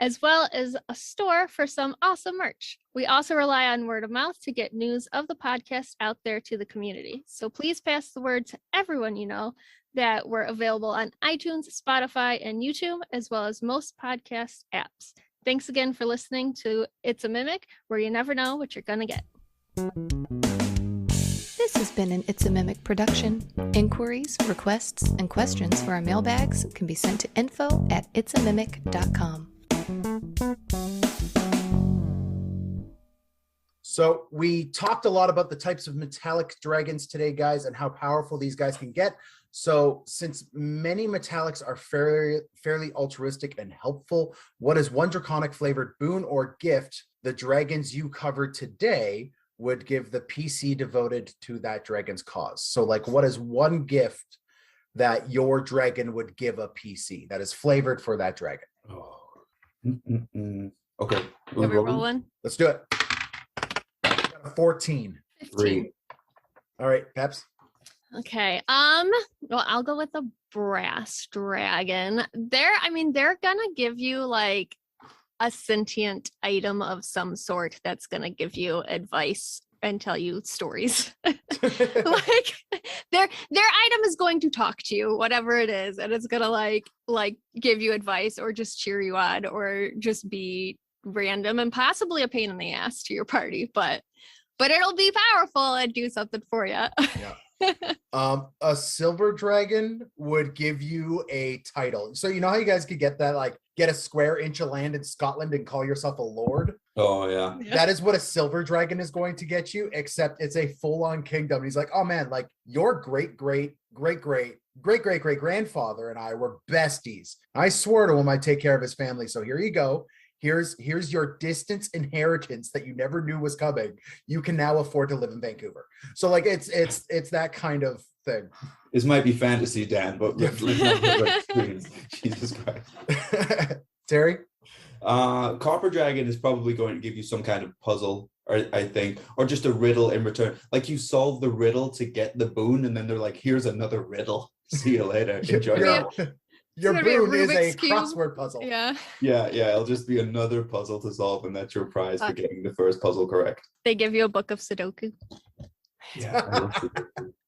as well as a store for some awesome merch. We also rely on word of mouth to get news of the podcast out there to the community. So please pass the word to everyone you know that we're available on iTunes, Spotify, and YouTube, as well as most podcast apps. Thanks again for listening to It's a Mimic, where you never know what you're gonna get. This has been an It's a Mimic production. Inquiries, requests, and questions for our mailbags can be sent to info@itsamimic.com. So we talked a lot about the types of metallic dragons today, guys, and how powerful these guys can get. So since many metallics are fairly altruistic and helpful, what is one draconic flavored boon or gift the dragons you covered today would give the PC devoted to that dragon's cause? So like, what is one gift that your dragon would give a PC that is flavored for that dragon? Okay. Rolling. Let's do it. 14. 15. All right, Peps. Okay. Well, I'll go with the brass dragon. They're gonna give you like a sentient item of some sort that's gonna give you advice and tell you stories. Like their item is going to talk to you, whatever it is, and it's gonna like give you advice or just cheer you on or just be random and possibly a pain in the ass to your party, but it'll be powerful and do something for you. Yeah. A silver dragon would give you a title. So you know how you guys could get that, like get a square inch of land in Scotland and call yourself a lord? Oh yeah. That is what a silver dragon is going to get you, except it's a full-on kingdom. And he's like, oh man, like your great grandfather and I were besties. I swore to him I'd take care of his family. So here you go. Here's your distance inheritance that you never knew was coming. You can now afford to live in Vancouver. So like it's that kind of thing. This might be fantasy, Dan, but let's not get experience. Jesus Christ. Terry? Copper Dragon is probably going to give you some kind of puzzle, or I think, or just a riddle in return. Like you solve the riddle to get the boon, and then they're like, here's another riddle. See you later. Enjoy it. Your boon is a crossword puzzle. Yeah. It'll just be another puzzle to solve, and that's your prize for getting the first puzzle correct. They give you a book of Sudoku. Yeah.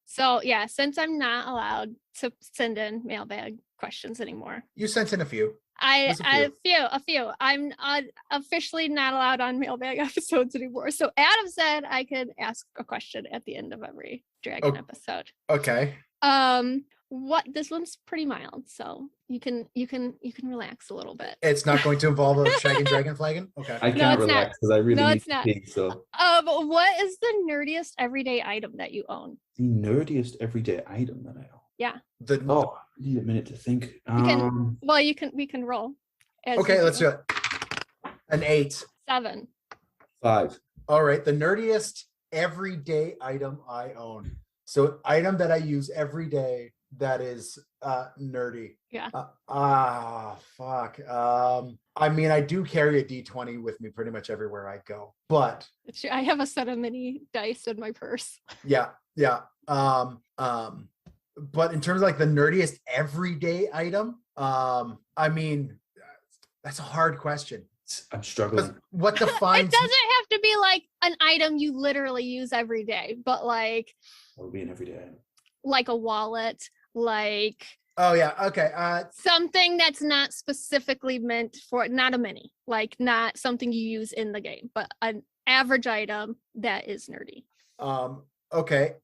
So yeah, since I'm not allowed to send in mailbag questions anymore. You sent in a few. A few. I'm officially not allowed on mailbag episodes anymore. So Adam said I could ask a question at the end of every dragon episode. Okay. This one's pretty mild, so you can relax a little bit. It's not going to involve a shagging dragon flagon? Okay. I can't relax because I really need to pee, so. What is the nerdiest everyday item that you own? The nerdiest everyday item that I own? Yeah. I need a minute to think. We can roll. Okay, let's do it. An 8. 7. 5. All right, the nerdiest everyday item I own. So item that I use every day that is nerdy. Yeah. Fuck. I mean, I do carry a D20 with me pretty much everywhere I go, but I have a set of mini dice in my purse. yeah. But in terms of like the nerdiest everyday item, I mean, that's a hard question. I'm struggling. What defines It doesn't have to be like an item you literally use every day, but like What would be an everyday item? like a wallet, like Oh yeah, okay. something that's not specifically meant for, not a mini, like not something you use in the game, but an average item that is nerdy. Okay.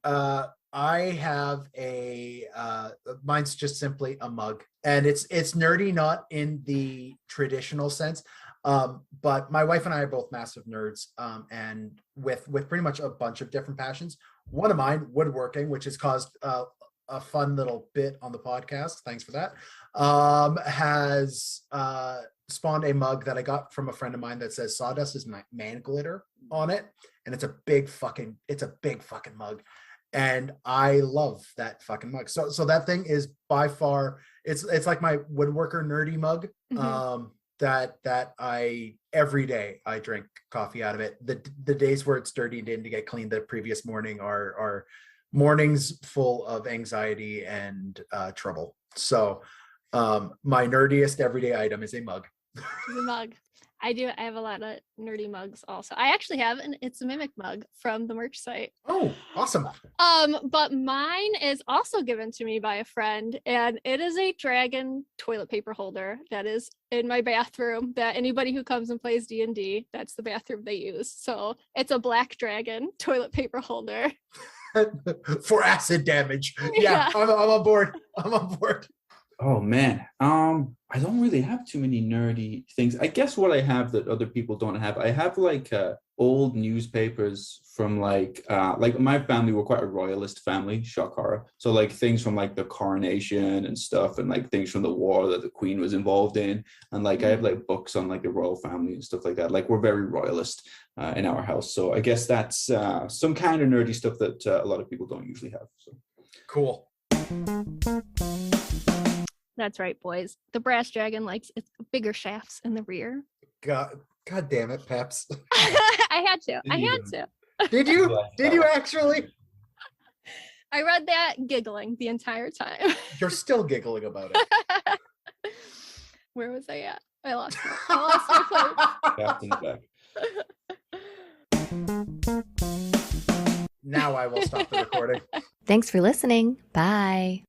I have a mine's just simply a mug, and it's nerdy, not in the traditional sense. But my wife and I are both massive nerds, and with pretty much a bunch of different passions. One of mine, woodworking, which has caused a fun little bit on the podcast. Thanks for that. Has spawned a mug that I got from a friend of mine that says "Sawdust is my man glitter" on it, and it's a big fucking mug, and I love that fucking mug. So that thing is by far it's like my woodworker nerdy mug. That I every day I drink coffee out of it. The days where it's dirty and didn't get cleaned the previous morning are mornings full of anxiety and trouble. So my nerdiest everyday item is a mug. The mug. I have a lot of nerdy mugs also. I actually have it's a Mimic mug from the merch site. Oh, awesome. But mine is also given to me by a friend, and it is a dragon toilet paper holder that is in my bathroom that anybody who comes and plays D&D, that's the bathroom they use. So it's a black dragon toilet paper holder. For acid damage. Yeah. I'm on board. Oh man, I don't really have too many nerdy things. I guess what I have that other people don't have, I have like old newspapers from like my family were quite a royalist family, shock horror. So like things from like the coronation and stuff, and like things from the war that the Queen was involved in, and like I have like books on like the royal family and stuff like that. Like we're very royalist in our house, so I guess that's some kind of nerdy stuff that a lot of people don't usually have. So Cool. That's right, boys. The brass dragon likes its bigger shafts in the rear. God damn it, Peps. I had to. Did you actually? I read that giggling the entire time. You're still giggling about it. Where was I at? I lost my place. Captain's back. Now I will stop the recording. Thanks for listening. Bye.